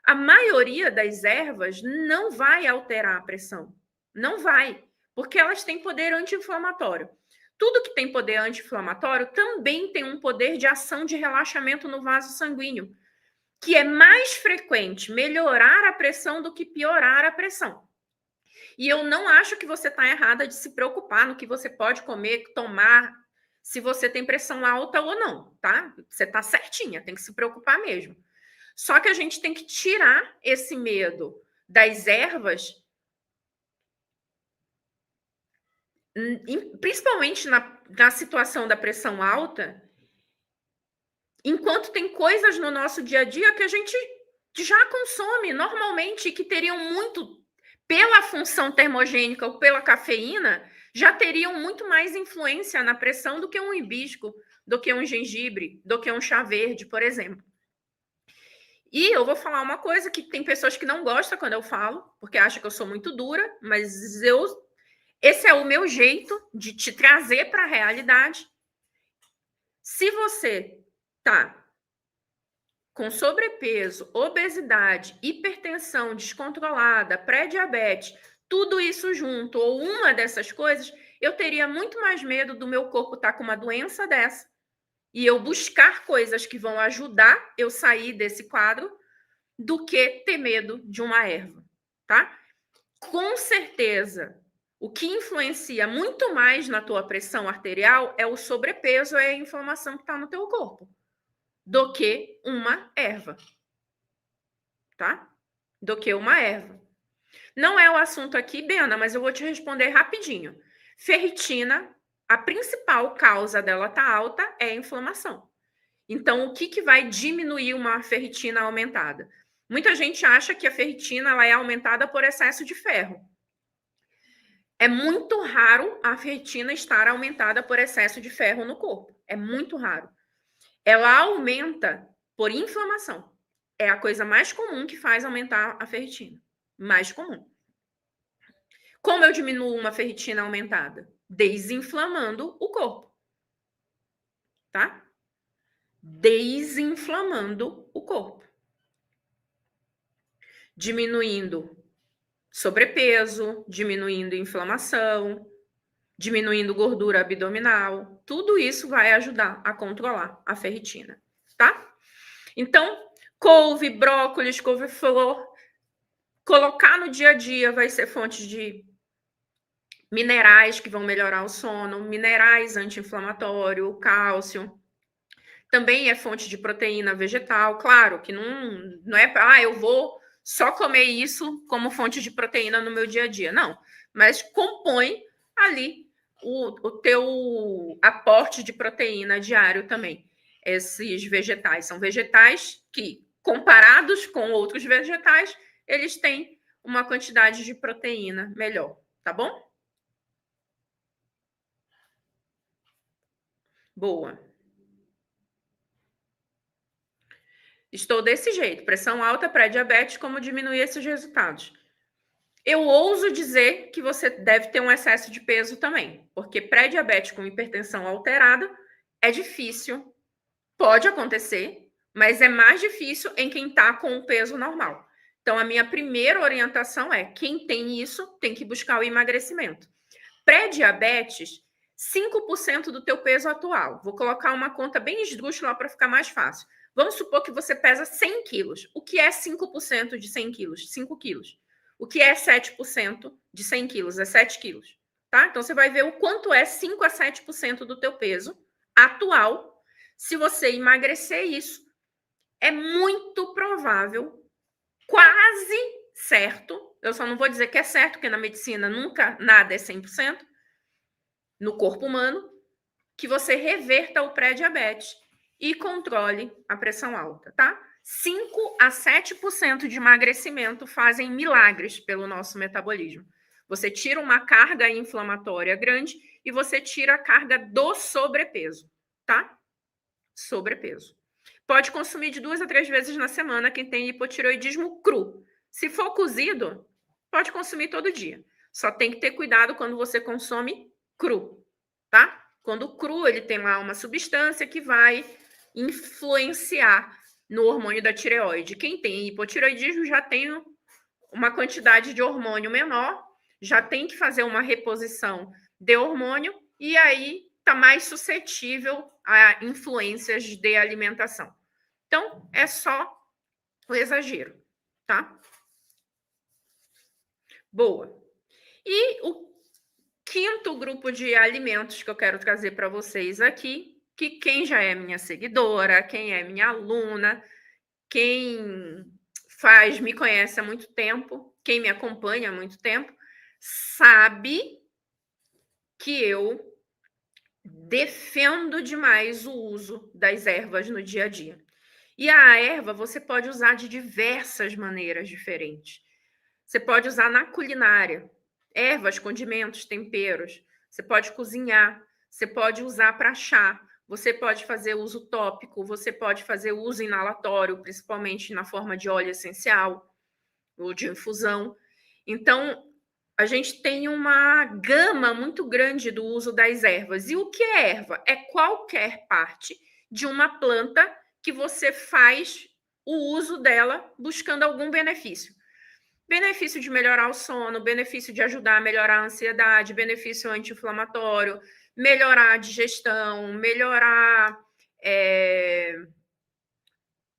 A maioria das ervas não vai alterar a pressão. Não vai, porque elas têm poder anti-inflamatório. Tudo que tem poder anti-inflamatório também tem um poder de ação de relaxamento no vaso sanguíneo, que é mais frequente melhorar a pressão do que piorar a pressão. E eu não acho que você está errada de se preocupar no que você pode comer, tomar, se você tem pressão alta ou não, tá? Você está certinha, tem que se preocupar mesmo. Só que a gente tem que tirar esse medo das ervas, principalmente na situação da pressão alta, enquanto tem coisas no nosso dia a dia que a gente já consome normalmente e que teriam muito, pela função termogênica ou pela cafeína, já teriam muito mais influência na pressão do que um hibisco, do que um gengibre, do que um chá verde, por exemplo. E eu vou falar uma coisa que tem pessoas que não gostam quando eu falo, porque acham que eu sou muito dura, mas esse é o meu jeito de te trazer para a realidade. Se você tá com sobrepeso, obesidade, hipertensão descontrolada, pré-diabetes, tudo isso junto, ou uma dessas coisas, eu teria muito mais medo do meu corpo estar com uma doença dessa e eu buscar coisas que vão ajudar eu sair desse quadro do que ter medo de uma erva, tá? Com certeza, o que influencia muito mais na tua pressão arterial é o sobrepeso, é a inflamação que está no teu corpo, do que uma erva, tá? Do que uma erva. Não é o assunto aqui, Bena, mas eu vou te responder rapidinho. Ferritina, a principal causa dela estar alta é a inflamação. Então, o que vai diminuir uma ferritina aumentada? Muita gente acha que a ferritina ela é aumentada por excesso de ferro. É muito raro a ferritina estar aumentada por excesso de ferro no corpo. É muito raro. Ela aumenta por inflamação. É a coisa mais comum que faz aumentar a ferritina. Mais comum. Como eu diminuo uma ferritina aumentada? Desinflamando o corpo. Tá? Desinflamando o corpo. Diminuindo sobrepeso, diminuindo inflamação, diminuindo gordura abdominal. Tudo isso vai ajudar a controlar a ferritina, tá? Então, couve, brócolis, couve-flor, colocar no dia a dia vai ser fonte de minerais que vão melhorar o sono, minerais anti-inflamatório, cálcio. Também é fonte de proteína vegetal, claro que não é eu vou só comer isso como fonte de proteína no meu dia a dia, não. Mas compõe ali o teu aporte de proteína diário também. Esses vegetais são vegetais que comparados com outros vegetais, eles têm uma quantidade de proteína melhor, tá bom? Boa. Estou desse jeito, pressão alta, pré-diabetes, como diminuir esses resultados? Eu ouso dizer que você deve ter um excesso de peso também, porque pré-diabetes com hipertensão alterada é difícil, pode acontecer, mas é mais difícil em quem está com o peso normal. Então, a minha primeira orientação é: quem tem isso tem que buscar o emagrecimento. Pré-diabetes, 5% do teu peso atual. Vou colocar uma conta bem esdrúxula para ficar mais fácil. Vamos supor que você pesa 100 quilos. O que é 5% de 100 quilos? 5 quilos. O que é 7% de 100 quilos? É 7 quilos. Tá? Então, você vai ver o quanto é 5 a 7% do teu peso atual. Se você emagrecer isso, é muito provável, quase certo, eu só não vou dizer que é certo, porque na medicina nunca nada é 100%, no corpo humano, que você reverta o pré-diabetes e controle a pressão alta, tá? 5 a 7% de emagrecimento fazem milagres pelo nosso metabolismo. Você tira uma carga inflamatória grande e você tira a carga do sobrepeso, tá? Sobrepeso. Pode consumir de 2 a 3 vezes na semana quem tem hipotireoidismo cru. Se for cozido, pode consumir todo dia. Só tem que ter cuidado quando você consome cru, tá? Quando cru, ele tem lá uma substância que vai influenciar no hormônio da tireoide. Quem tem hipotireoidismo já tem uma quantidade de hormônio menor, já tem que fazer uma reposição de hormônio e aí está mais suscetível a influências de alimentação. Então, é só o exagero, tá? Boa. E o quinto grupo de alimentos que eu quero trazer para vocês aqui, que quem já é minha seguidora, quem é minha aluna, quem me conhece há muito tempo, quem me acompanha há muito tempo, sabe que eu defendo demais o uso das ervas no dia a dia. E a erva você pode usar de diversas maneiras diferentes. Você pode usar na culinária, ervas, condimentos, temperos. Você pode cozinhar, você pode usar para chá, você pode fazer uso tópico, você pode fazer uso inalatório, principalmente na forma de óleo essencial ou de infusão. Então, a gente tem uma gama muito grande do uso das ervas. E o que é erva? É qualquer parte de uma planta que você faz o uso dela buscando algum benefício. Benefício de melhorar o sono, benefício de ajudar a melhorar a ansiedade, benefício anti-inflamatório, melhorar a digestão, melhorar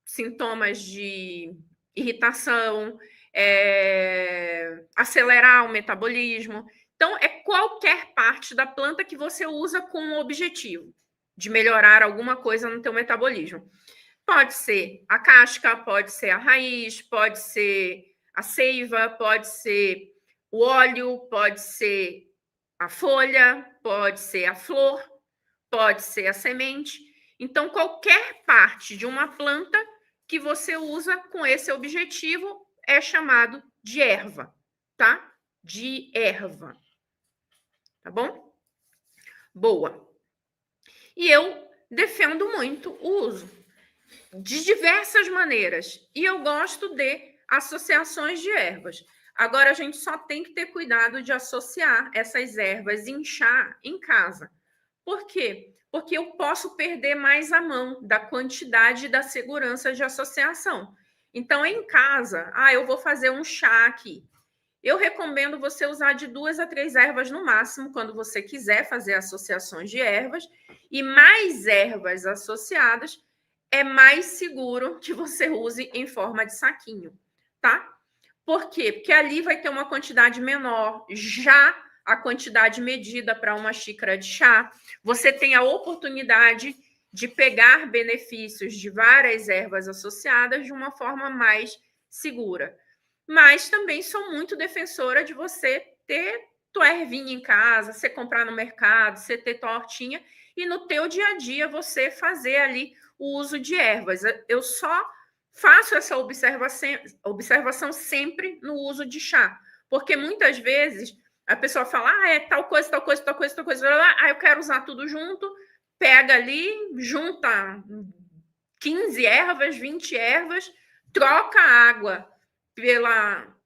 sintomas de irritação, acelerar o metabolismo. Então, é qualquer parte da planta que você usa com o objetivo de melhorar alguma coisa no teu metabolismo. Pode ser a casca, pode ser a raiz, pode ser a seiva, pode ser o óleo, pode ser a folha, pode ser a flor, pode ser a semente. Então, qualquer parte de uma planta que você usa com esse objetivo é chamado de erva, tá? De erva. Tá bom? Boa. E eu defendo muito o uso de diversas maneiras. E eu gosto de associações de ervas. Agora, a gente só tem que ter cuidado de associar essas ervas em chá em casa. Por quê? Porque eu posso perder mais a mão da quantidade e da segurança de associação. Então, em casa, eu vou fazer um chá aqui. Eu recomendo você usar de 2 a 3 ervas no máximo, quando você quiser fazer associações de ervas. E mais ervas associadas, é mais seguro que você use em forma de saquinho, tá? Por quê? Porque ali vai ter uma quantidade menor, já a quantidade medida para uma xícara de chá. Você tem a oportunidade de pegar benefícios de várias ervas associadas de uma forma mais segura. Mas também sou muito defensora de você ter tua ervinha em casa, você comprar no mercado, você ter tua hortinha e no teu dia a dia você fazer ali o uso de ervas. Eu só faço essa observação sempre no uso de chá, porque muitas vezes a pessoa fala, é tal coisa, tal coisa, tal coisa, tal coisa, eu quero usar tudo junto, pega ali, junta 15 ervas, 20 ervas, troca a água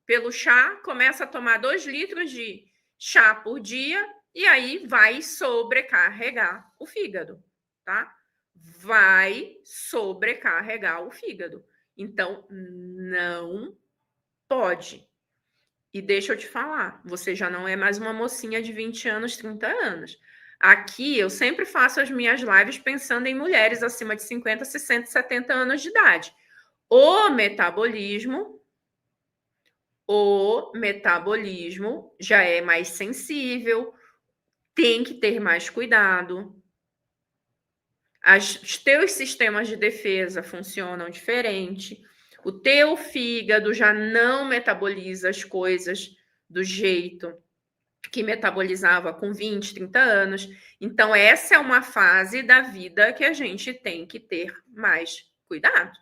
pelo chá, começa a tomar 2 litros de chá por dia, e aí vai sobrecarregar o fígado, tá? Vai sobrecarregar o fígado. Então, não pode. E deixa eu te falar, você já não é mais uma mocinha de 20 anos, 30 anos. Aqui eu sempre faço as minhas lives pensando em mulheres acima de 50, 60, 70 anos de idade. O metabolismo já é mais sensível, tem que ter mais cuidado. Os teus sistemas de defesa funcionam diferente. O teu fígado já não metaboliza as coisas do jeito que metabolizava com 20, 30 anos. Então, essa é uma fase da vida que a gente tem que ter mais cuidado.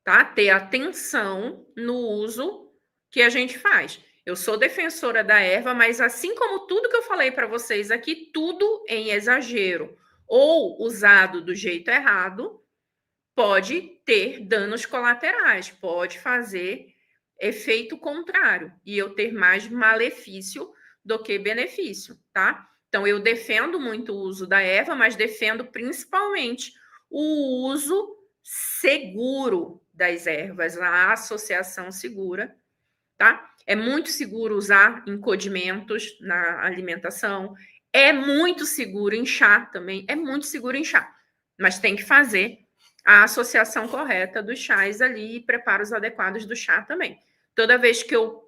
Tá? Ter atenção no uso que a gente faz. Eu sou defensora da erva, mas assim como tudo que eu falei para vocês aqui, tudo em exagero ou usado do jeito errado, pode ter danos colaterais, pode fazer efeito contrário e eu ter mais malefício do que benefício, tá? Então, eu defendo muito o uso da erva, mas defendo principalmente o uso seguro das ervas, a associação segura, tá? É muito seguro usar em condimentos na alimentação, é muito seguro em chá também, é muito seguro em chá, mas tem que fazer a associação correta dos chás ali e preparos adequados do chá também. Toda vez que eu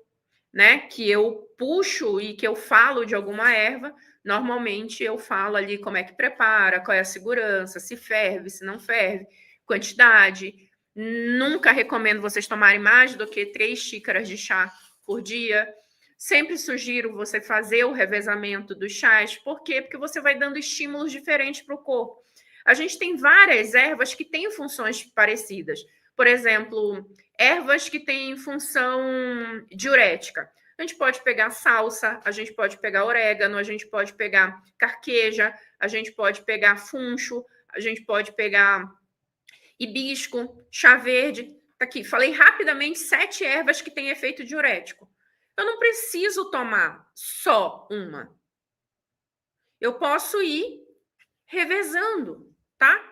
puxo e que eu falo de alguma erva, normalmente eu falo ali como é que prepara, qual é a segurança, se ferve, se não ferve, quantidade. Nunca recomendo vocês tomarem mais do que 3 xícaras de chá por dia. Sempre sugiro você fazer o revezamento dos chás. Por quê? Porque você vai dando estímulos diferentes para o corpo. A gente tem várias ervas que têm funções parecidas. Por exemplo, ervas que têm função diurética. A gente pode pegar salsa, a gente pode pegar orégano, a gente pode pegar carqueja, a gente pode pegar funcho, a gente pode pegar hibisco, chá verde. Tá aqui, falei rapidamente 7 ervas que têm efeito diurético. Eu não preciso tomar só uma. Eu posso ir revezando, tá?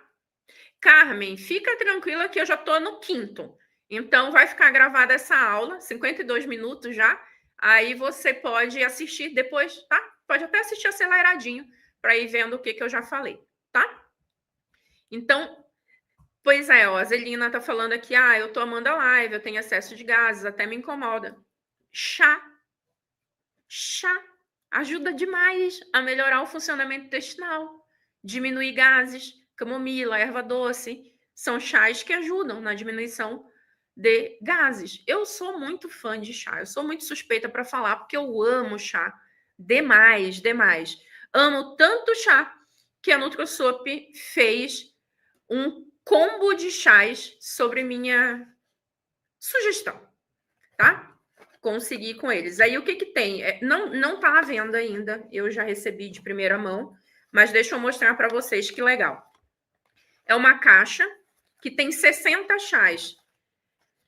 Carmen, fica tranquila que eu já estou no 5º. Então, vai ficar gravada essa aula, 52 minutos já. Aí você pode assistir depois, tá? Pode até assistir aceleradinho para ir vendo o que eu já falei, tá? Então, pois é, ó, a Zelina tá falando aqui, eu tô amando a live, eu tenho excesso de gases, até me incomoda. Chá ajuda demais a melhorar o funcionamento intestinal, diminuir gases, camomila, erva doce, são chás que ajudam na diminuição de gases. Eu sou muito fã de chá, eu sou muito suspeita para falar, porque eu amo chá demais, demais. Amo tanto chá que a NutroSop fez um combo de chás sobre minha sugestão, tá? Consegui com eles. Aí o que tem? Não tá à venda ainda, eu já recebi de primeira mão, mas deixa eu mostrar para vocês que legal. É uma caixa que tem 60 chás.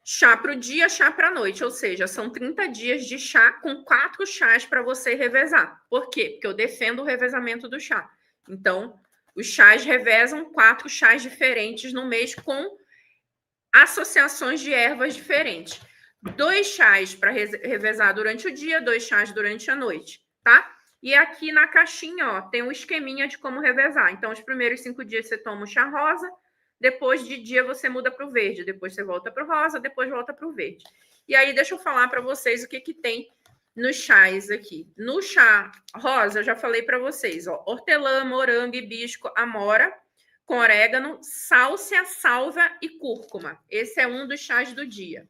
Chá para o dia, chá para a noite, ou seja, são 30 dias de chá com 4 chás para você revezar. Por quê? Porque eu defendo o revezamento do chá. Então, os chás revezam 4 chás diferentes no mês com associações de ervas diferentes. 2 chás para revezar durante o dia, 2 chás durante a noite, tá? E aqui na caixinha, ó, tem um esqueminha de como revezar. Então, os primeiros 5 dias você toma o chá rosa, depois de dia você muda para o verde, depois você volta para o rosa, depois volta para o verde. E aí, deixa eu falar para vocês o que tem nos chás aqui. No chá rosa, eu já falei para vocês, ó, hortelã, morango, hibisco, amora, com orégano, sálcia, salva e cúrcuma. Esse é um dos chás do dia.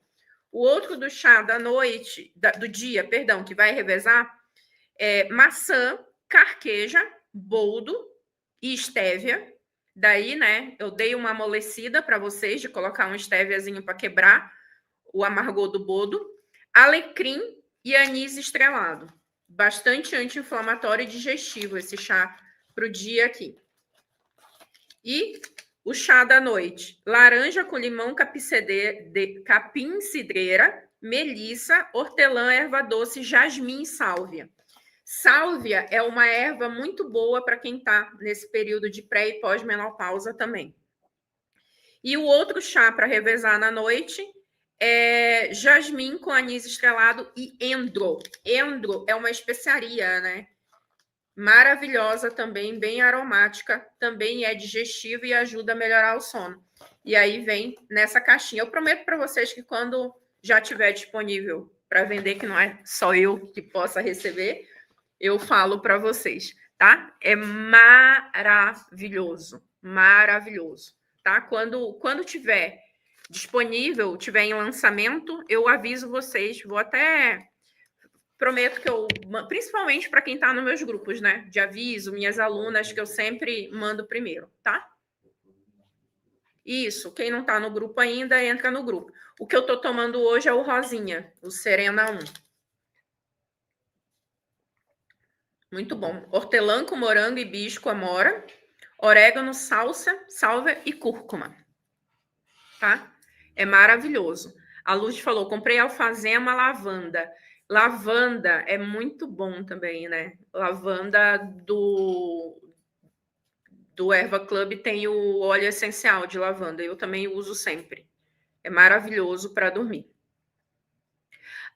O outro do chá da noite, do dia, perdão, que vai revezar, é maçã, carqueja, boldo e estévia, Daí, né, eu dei uma amolecida para vocês de colocar um stéviazinho para quebrar o amargor do boldo. Alecrim e anis estrelado. Bastante anti-inflamatório e digestivo esse chá para o dia aqui. E o chá da noite: laranja com limão, capim cidreira, melissa, hortelã, erva doce, jasmim e sálvia. Sálvia é uma erva muito boa para quem está nesse período de pré e pós-menopausa também. E o outro chá para revezar na noite é jasmim com anis estrelado e endro. Endro é uma especiaria, né? Maravilhosa também, bem aromática, também é digestiva e ajuda a melhorar o sono. E aí vem nessa caixinha. Eu prometo para vocês que quando já tiver disponível para vender, que não é só eu que possa receber, eu falo para vocês, tá? É maravilhoso, maravilhoso, tá? Quando tiver disponível, tiver em lançamento, eu aviso vocês. Vou até prometo que eu, principalmente para quem está nos meus grupos, né, de aviso, minhas alunas, que eu sempre mando primeiro, tá? Isso, quem não está no grupo ainda, entra no grupo. O que eu estou tomando hoje é o Rosinha, o Serena 1. Muito bom. Hortelã com morango, hibisco, amora, orégano, salsa e cúrcuma. Tá? É maravilhoso. A Luz falou, comprei alfazema, lavanda. Lavanda é muito bom também, né? Lavanda do Erva Club tem o óleo essencial de lavanda. Eu também uso sempre. É maravilhoso para dormir.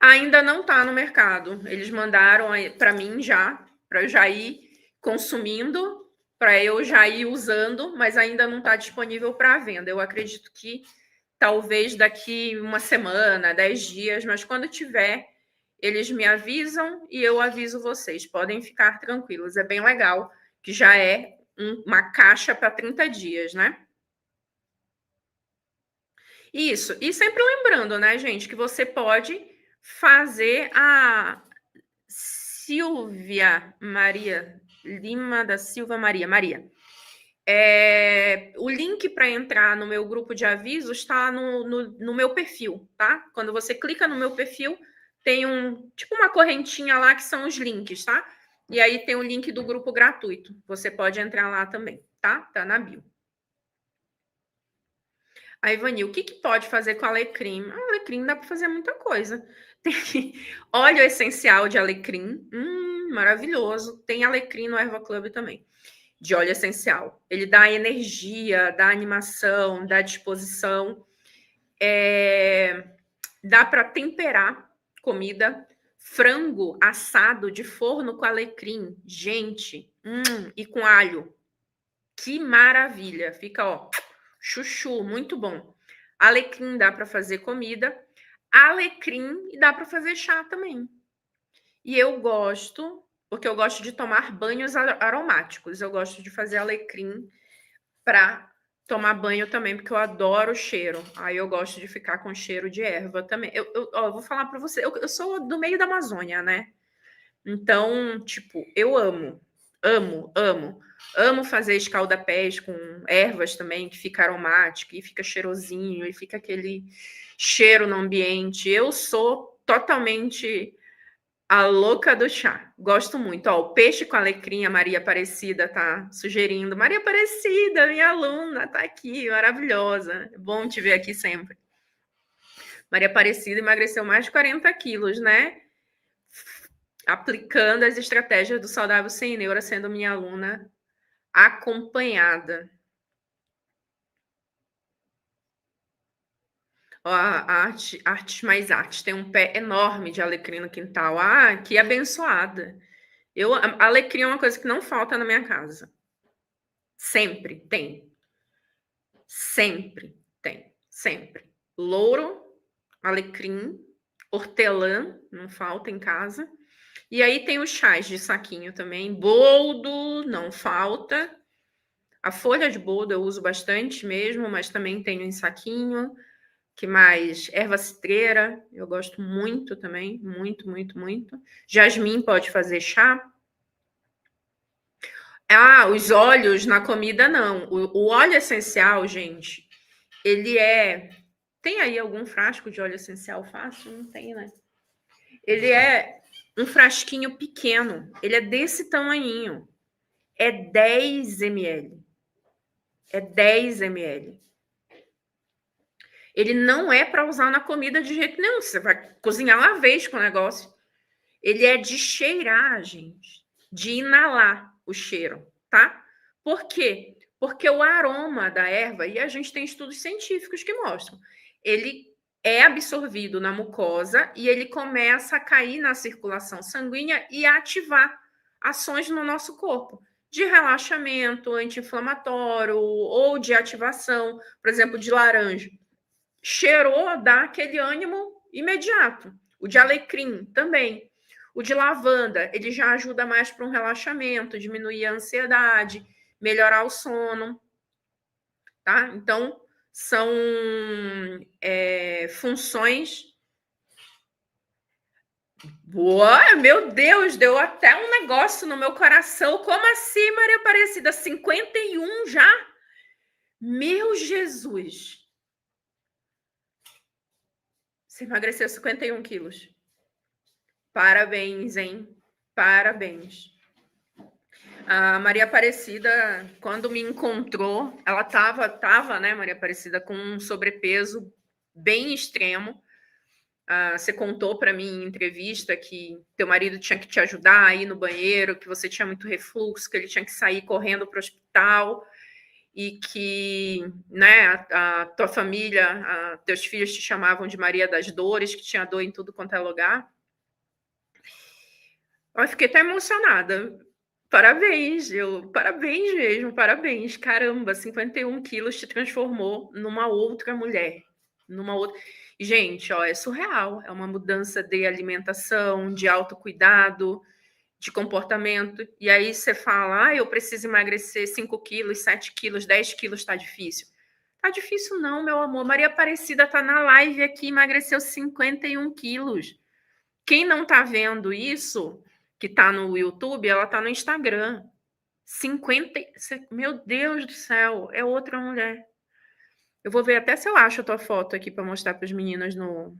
Ainda não está no mercado. Eles mandaram para mim já, para eu já ir consumindo, para eu já ir usando, mas ainda não está disponível para venda. Eu acredito que talvez daqui uma semana, 10 dias, mas quando tiver, eles me avisam e eu aviso vocês. Podem ficar tranquilos. É bem legal, que já é uma caixa para 30 dias, né? Isso. E sempre lembrando, né, gente, que você pode fazer a Silvia Maria Lima da Silva Maria. O link para entrar no meu grupo de avisos está no meu perfil, tá? Quando você clica no meu perfil, tem tipo uma correntinha lá que são os links, tá? E aí tem o link do grupo gratuito. Você pode entrar lá também, tá? Tá na bio. A Ivani, o que pode fazer com alecrim? Alecrim dá para fazer muita coisa. Tem óleo essencial de alecrim, maravilhoso. Tem alecrim no Erva Club também, de óleo essencial. Ele dá energia, dá animação, dá disposição. Dá para temperar comida. Frango assado de forno com alecrim. Gente, e com alho. Que maravilha. Fica, ó, chuchu, muito bom. Alecrim dá para fazer comida. Alecrim e dá para fazer chá também. E eu gosto, porque eu gosto de tomar banhos aromáticos. Eu gosto de fazer alecrim para tomar banho também, porque eu adoro o cheiro. Aí eu gosto de ficar com cheiro de erva também. Eu vou falar para você, eu sou do meio da Amazônia, né? Então, tipo, eu amo fazer escaldapés com ervas também, que fica aromático e fica cheirosinho e fica aquele cheiro no ambiente. Eu sou totalmente a louca do chá. Gosto muito. Ó, o peixe com alecrim, a Maria Aparecida tá sugerindo. Maria Aparecida, minha aluna, tá aqui, maravilhosa. É bom te ver aqui sempre. Maria Aparecida emagreceu mais de 40 quilos, né? Aplicando as estratégias do Saudável Sem Neura, sendo minha aluna acompanhada. Ó, Artes Mais Artes tem um pé enorme de alecrim no quintal. Ah, que abençoada. Alecrim é uma coisa que não falta na minha casa. Sempre tem. Sempre tem. Sempre. Louro, alecrim, hortelã, não falta em casa. E aí tem os chás de saquinho também. Boldo, não falta. A folha de boldo eu uso bastante mesmo, mas também tenho em saquinho. Que mais? Erva cidreira, eu gosto muito também. Muito, muito, muito. Jasmim pode fazer chá. Ah, os óleos na comida não. O óleo essencial, gente, ele é. Tem aí algum frasco de óleo essencial fácil? Não tem, né? Ele é um frasquinho pequeno. Ele é desse tamanhinho. É 10 ml. É 10 ml. Ele não é para usar na comida de jeito nenhum. Você vai cozinhar uma vez com o negócio. Ele é de cheirar, gente. De inalar o cheiro, tá? Por quê? Porque o aroma da erva, e a gente tem estudos científicos que mostram, ele é absorvido na mucosa e ele começa a cair na circulação sanguínea e ativar ações no nosso corpo de relaxamento, anti-inflamatório ou de ativação, por exemplo, de laranja. Cheirou, dá aquele ânimo imediato. O de alecrim também. O de lavanda, ele já ajuda mais para um relaxamento, diminuir a ansiedade, melhorar o sono, tá? Então, são funções. Boa, meu Deus, deu até um negócio no meu coração. Como assim, Maria Aparecida? 51 já? Meu Jesus! Você emagreceu 51 quilos. Parabéns, hein? Parabéns. A Maria Aparecida, quando me encontrou, ela tava, né, Maria Aparecida, com um sobrepeso bem extremo. Você contou para mim em entrevista que teu marido tinha que te ajudar a ir no banheiro, que você tinha muito refluxo, que ele tinha que sair correndo para o hospital e que, né, a tua família, teus filhos te chamavam de Maria das Dores, que tinha dor em tudo quanto é lugar. Eu fiquei até emocionada. Parabéns mesmo, parabéns. Caramba, 51 quilos te transformou numa outra mulher. Numa outra. E, gente, ó, é surreal. É uma mudança de alimentação, de autocuidado, de comportamento. E aí você fala, eu preciso emagrecer 5 quilos, 7 quilos, 10 quilos, tá difícil. Tá difícil não, meu amor. Maria Aparecida tá na live aqui, emagreceu 51 quilos. Quem não tá vendo isso, que tá no YouTube, ela tá no Instagram. 50. Meu Deus do céu, é outra mulher. Eu vou ver até se eu acho a tua foto aqui para mostrar para as meninas no.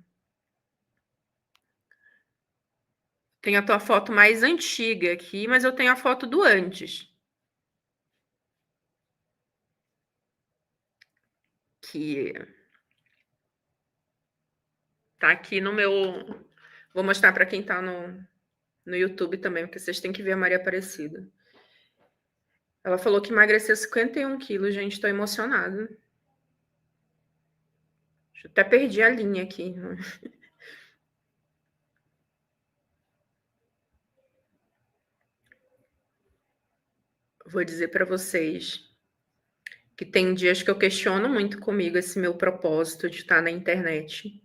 Tem a tua foto mais antiga aqui, mas eu tenho a foto do antes. Que tá aqui no meu. Vou mostrar para quem tá no YouTube também, porque vocês têm que ver a Maria Aparecida. Ela falou que emagreceu 51 quilos, gente. Tô emocionada. Até perdi a linha aqui. Vou dizer para vocês que tem dias que eu questiono muito comigo esse meu propósito de estar na internet.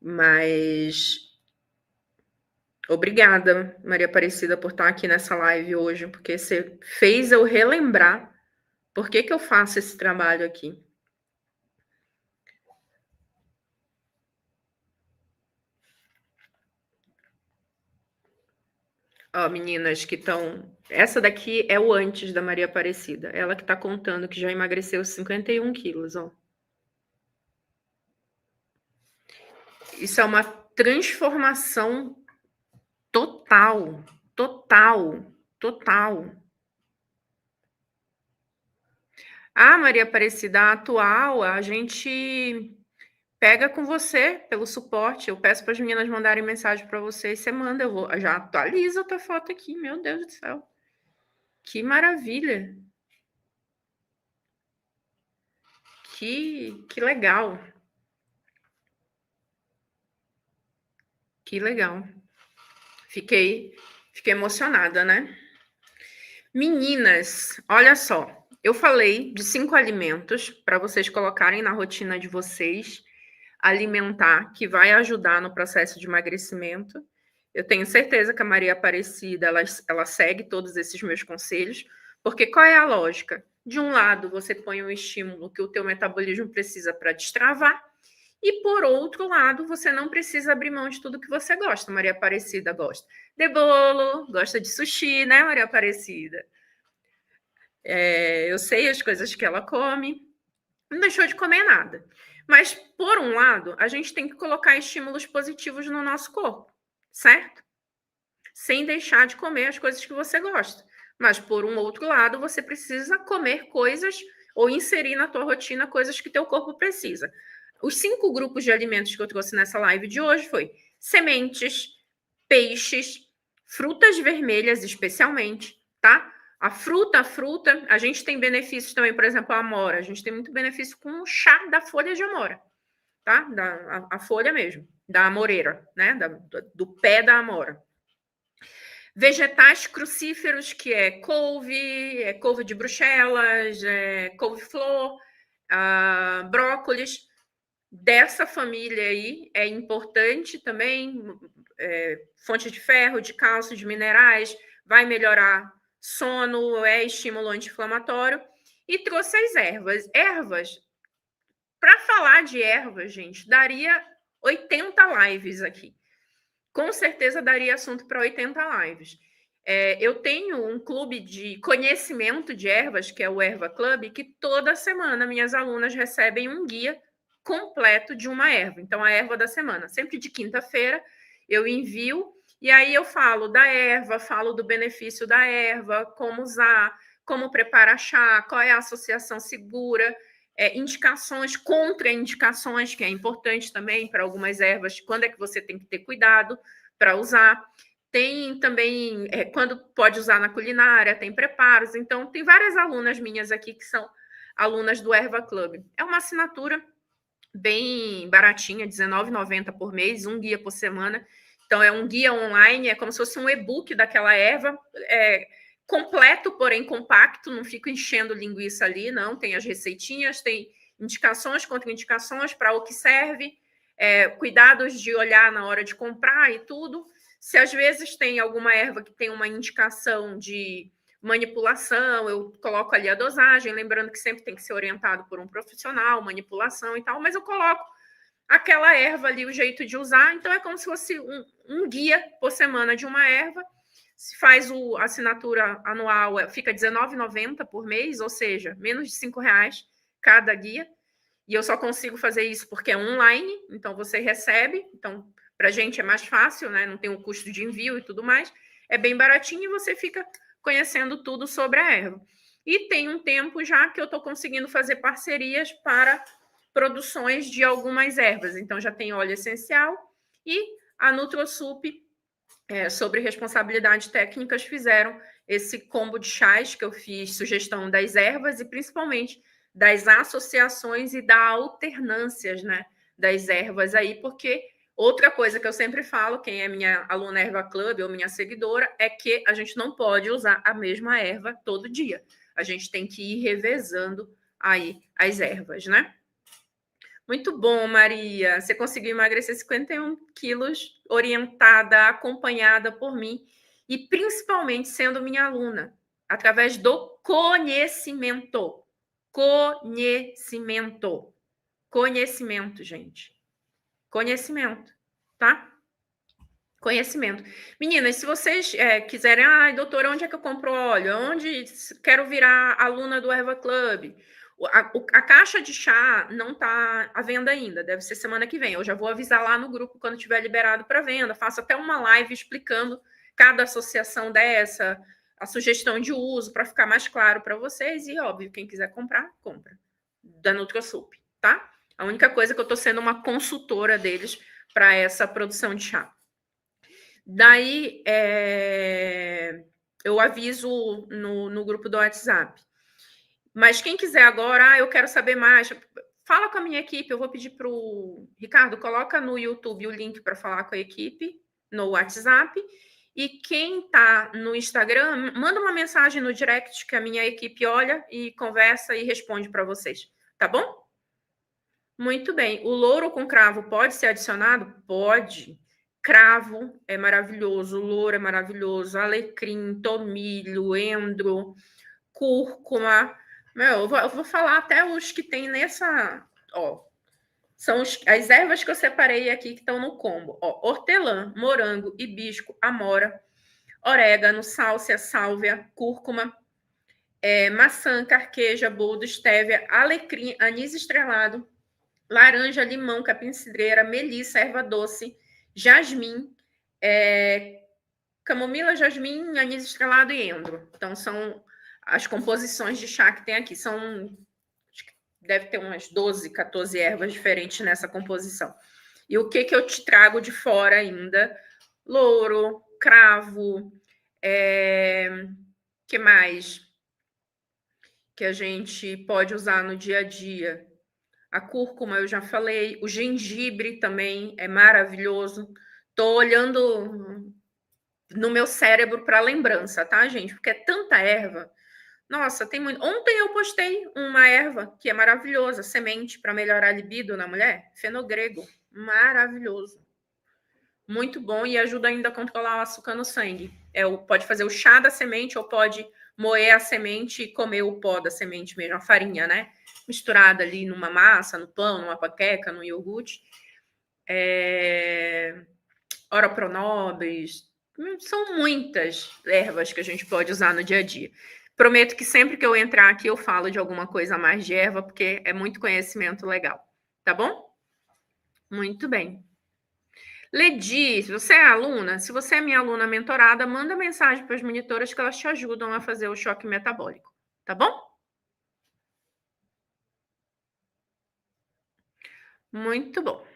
Mas obrigada, Maria Aparecida, por estar aqui nessa live hoje, porque você fez eu relembrar por que eu faço esse trabalho aqui. Ó, meninas que estão. Essa daqui é o antes da Maria Aparecida. Ela que está contando que já emagreceu 51 quilos, ó. Isso é uma transformação total, total, total. Ah, Maria Aparecida, atual, a gente pega com você pelo suporte. Eu peço para as meninas mandarem mensagem para você e você manda. Eu já atualizo a tua foto aqui. Meu Deus do céu. Que maravilha. Que legal. Que legal. Fiquei emocionada, né? Meninas, olha só. Eu falei de 5 alimentos para vocês colocarem na rotina de vocês, alimentar, que vai ajudar no processo de emagrecimento. Eu tenho certeza que a Maria Aparecida, ela segue todos esses meus conselhos, porque qual é a lógica? De um lado, você põe um estímulo que o teu metabolismo precisa para destravar, e por outro lado, você não precisa abrir mão de tudo que você gosta. Maria Aparecida gosta de bolo, gosta de sushi, né, Maria Aparecida? Eu sei as coisas que ela come, não deixou de comer nada. Mas, por um lado, a gente tem que colocar estímulos positivos no nosso corpo, certo? Sem deixar de comer as coisas que você gosta. Mas, por um outro lado, você precisa comer coisas ou inserir na tua rotina coisas que teu corpo precisa. Os 5 grupos de alimentos que eu trouxe nessa live de hoje foi sementes, peixes, frutas vermelhas especialmente, tá? A fruta, a gente tem benefícios também, por exemplo, a amora. A gente tem muito benefício com o chá da folha de amora, tá? A folha mesmo, da amoreira, né? Do pé da amora. Vegetais crucíferos, que é couve de Bruxelas, couve-flor, brócolis. Dessa família aí é importante também, fonte de ferro, de cálcio, de minerais, vai melhorar sono, é estímulo anti-inflamatório. E trouxe as ervas. Ervas, para falar de ervas, gente, daria 80 lives aqui. Com certeza daria assunto para 80 lives. Eu tenho um clube de conhecimento de ervas, que é o Erva Club, que toda semana minhas alunas recebem um guia completo de uma erva. Então, a erva da semana. Sempre de quinta-feira eu envio, e aí eu falo da erva, falo do benefício da erva, como usar, como preparar chá, qual é a associação segura, indicações, contraindicações, que é importante também para algumas ervas, quando é que você tem que ter cuidado para usar. Tem também quando pode usar na culinária, tem preparos. Então, tem várias alunas minhas aqui que são alunas do Erva Club. É uma assinatura bem baratinha, R$19,90 por mês, um guia por semana. Então, é um guia online, é como se fosse um e-book daquela erva, completo, porém compacto, não fico enchendo linguiça ali, não. Tem as receitinhas, tem indicações, contraindicações para o que serve, cuidados de olhar na hora de comprar e tudo. Se às vezes tem alguma erva que tem uma indicação de manipulação, eu coloco ali a dosagem, lembrando que sempre tem que ser orientado por um profissional, manipulação e tal, mas eu coloco aquela erva ali, o jeito de usar, então é como se fosse um guia por semana de uma erva. Se faz a assinatura anual, fica R$19,90 por mês, ou seja, menos de R$5 cada guia, e eu só consigo fazer isso porque é online, então você recebe, então para a gente é mais fácil, né? Não tem o custo de envio e tudo mais, é bem baratinho e você fica conhecendo tudo sobre a erva. E tem um tempo já que eu estou conseguindo fazer parcerias para produções de algumas ervas. Então, já tem óleo essencial e a NutroSup, sobre responsabilidade técnicas, fizeram esse combo de chás que eu fiz, sugestão das ervas e principalmente das associações e da alternâncias, né, das ervas aí, porque outra coisa que eu sempre falo, quem é minha aluna Erva Club ou minha seguidora, é que a gente não pode usar a mesma erva todo dia. A gente tem que ir revezando aí as ervas, né? Muito bom, Maria. Você conseguiu emagrecer 51 quilos, orientada, acompanhada por mim e principalmente sendo minha aluna, através do conhecimento. Conhecimento. Conhecimento, gente. Conhecimento, tá? Conhecimento. Meninas, se vocês quiserem, doutora, onde é que eu compro óleo? Onde quero virar aluna do Erva Club? A caixa de chá não está à venda ainda, deve ser semana que vem. Eu já vou avisar lá no grupo quando tiver liberado para venda. Faço até uma live explicando cada associação dessa, a sugestão de uso, para ficar mais claro para vocês. E, óbvio, quem quiser comprar, compra. Da NutroSup, tá? A única coisa é que eu estou sendo uma consultora deles para essa produção de chá. Daí, eu aviso no grupo do WhatsApp. Mas quem quiser agora, eu quero saber mais, fala com a minha equipe. Eu vou pedir para o Ricardo, coloca no YouTube o link para falar com a equipe, no WhatsApp. E quem está no Instagram, manda uma mensagem no direct que a minha equipe olha e conversa e responde para vocês. Tá bom? Muito bem. O louro com cravo pode ser adicionado? Pode. Cravo é maravilhoso, louro é maravilhoso, alecrim, tomilho, endro, cúrcuma. Eu vou falar até os que tem nessa. Ó, são as ervas que eu separei aqui que estão no combo. Ó, hortelã, morango, hibisco, amora, orégano, sálvia, cúrcuma, maçã, carqueja, boldo, estévia, alecrim, anis estrelado, laranja, limão, capim-cidreira, melissa, erva doce, jasmim, camomila, jasmim, anis estrelado e endro. Então, são as composições de chá que tem aqui. Deve ter umas 12, 14 ervas diferentes nessa composição. E o que eu te trago de fora ainda? Louro, cravo, que mais que a gente pode usar no dia a dia? A cúrcuma eu já falei, o gengibre também é maravilhoso. Tô olhando no meu cérebro para lembrança, tá, gente? Porque é tanta erva. Nossa, tem muito. Ontem eu postei uma erva que é maravilhosa, semente para melhorar a libido na mulher, fenogrego, maravilhoso. Muito bom e ajuda ainda a controlar o açúcar no sangue. Pode fazer o chá da semente ou pode moer a semente e comer o pó da semente mesmo, a farinha, né? Misturada ali numa massa, no pão, numa panqueca, no iogurte. Ora pronobis. São muitas ervas que a gente pode usar no dia a dia. Prometo que sempre que eu entrar aqui eu falo de alguma coisa a mais de erva, porque é muito conhecimento legal. Tá bom? Muito bem. Ledi, se você é aluna, se você é minha aluna mentorada, manda mensagem para as monitoras que elas te ajudam a fazer o choque metabólico, tá bom? Muito bom.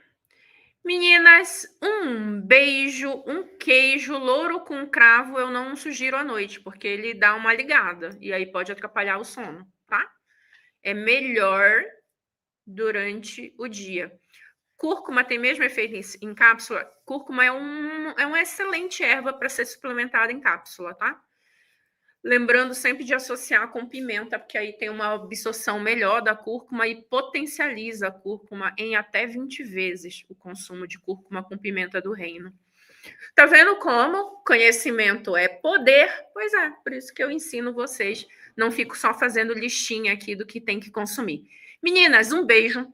Meninas, um beijo, um queijo, louro com cravo eu não sugiro à noite, porque ele dá uma ligada e aí pode atrapalhar o sono, tá? É melhor durante o dia. Cúrcuma tem mesmo efeito em cápsula? Cúrcuma é uma excelente erva para ser suplementada em cápsula, tá? Lembrando sempre de associar com pimenta, porque aí tem uma absorção melhor da cúrcuma e potencializa a cúrcuma em até 20 vezes o consumo de cúrcuma com pimenta do reino. Tá vendo como conhecimento é poder? Pois é, por isso que eu ensino vocês. Não fico só fazendo listinha aqui do que tem que consumir. Meninas, um beijo.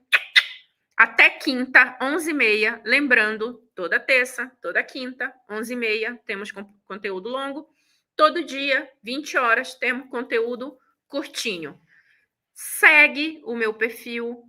Até quinta, 11h30. Lembrando, toda terça, toda quinta, 11h30, temos conteúdo longo. Todo dia, 20 horas, temos conteúdo curtinho. Segue o meu perfil.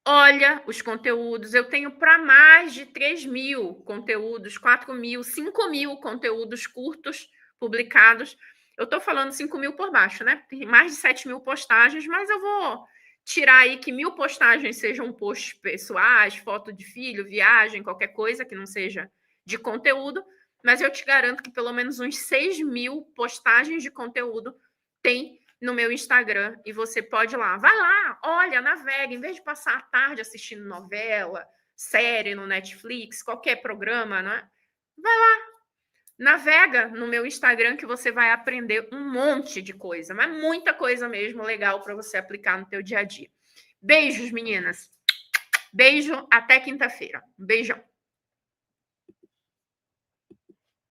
Olha os conteúdos. Eu tenho para mais de 3.000 conteúdos, 4.000, 5.000 conteúdos curtos publicados. Eu estou falando 5.000 por baixo, né? Tem mais de 7.000 postagens, mas eu vou tirar aí que 1.000 postagens sejam posts pessoais, foto de filho, viagem, qualquer coisa que não seja de conteúdo, mas eu te garanto que pelo menos uns 6.000 postagens de conteúdo tem no meu Instagram e você pode ir lá. Vai lá, olha, navega, em vez de passar a tarde assistindo novela, série no Netflix, qualquer programa, né? Vai lá, navega no meu Instagram que você vai aprender um monte de coisa, mas muita coisa mesmo legal para você aplicar no teu dia a dia. Beijos, meninas. Beijo, até quinta-feira. Um beijão.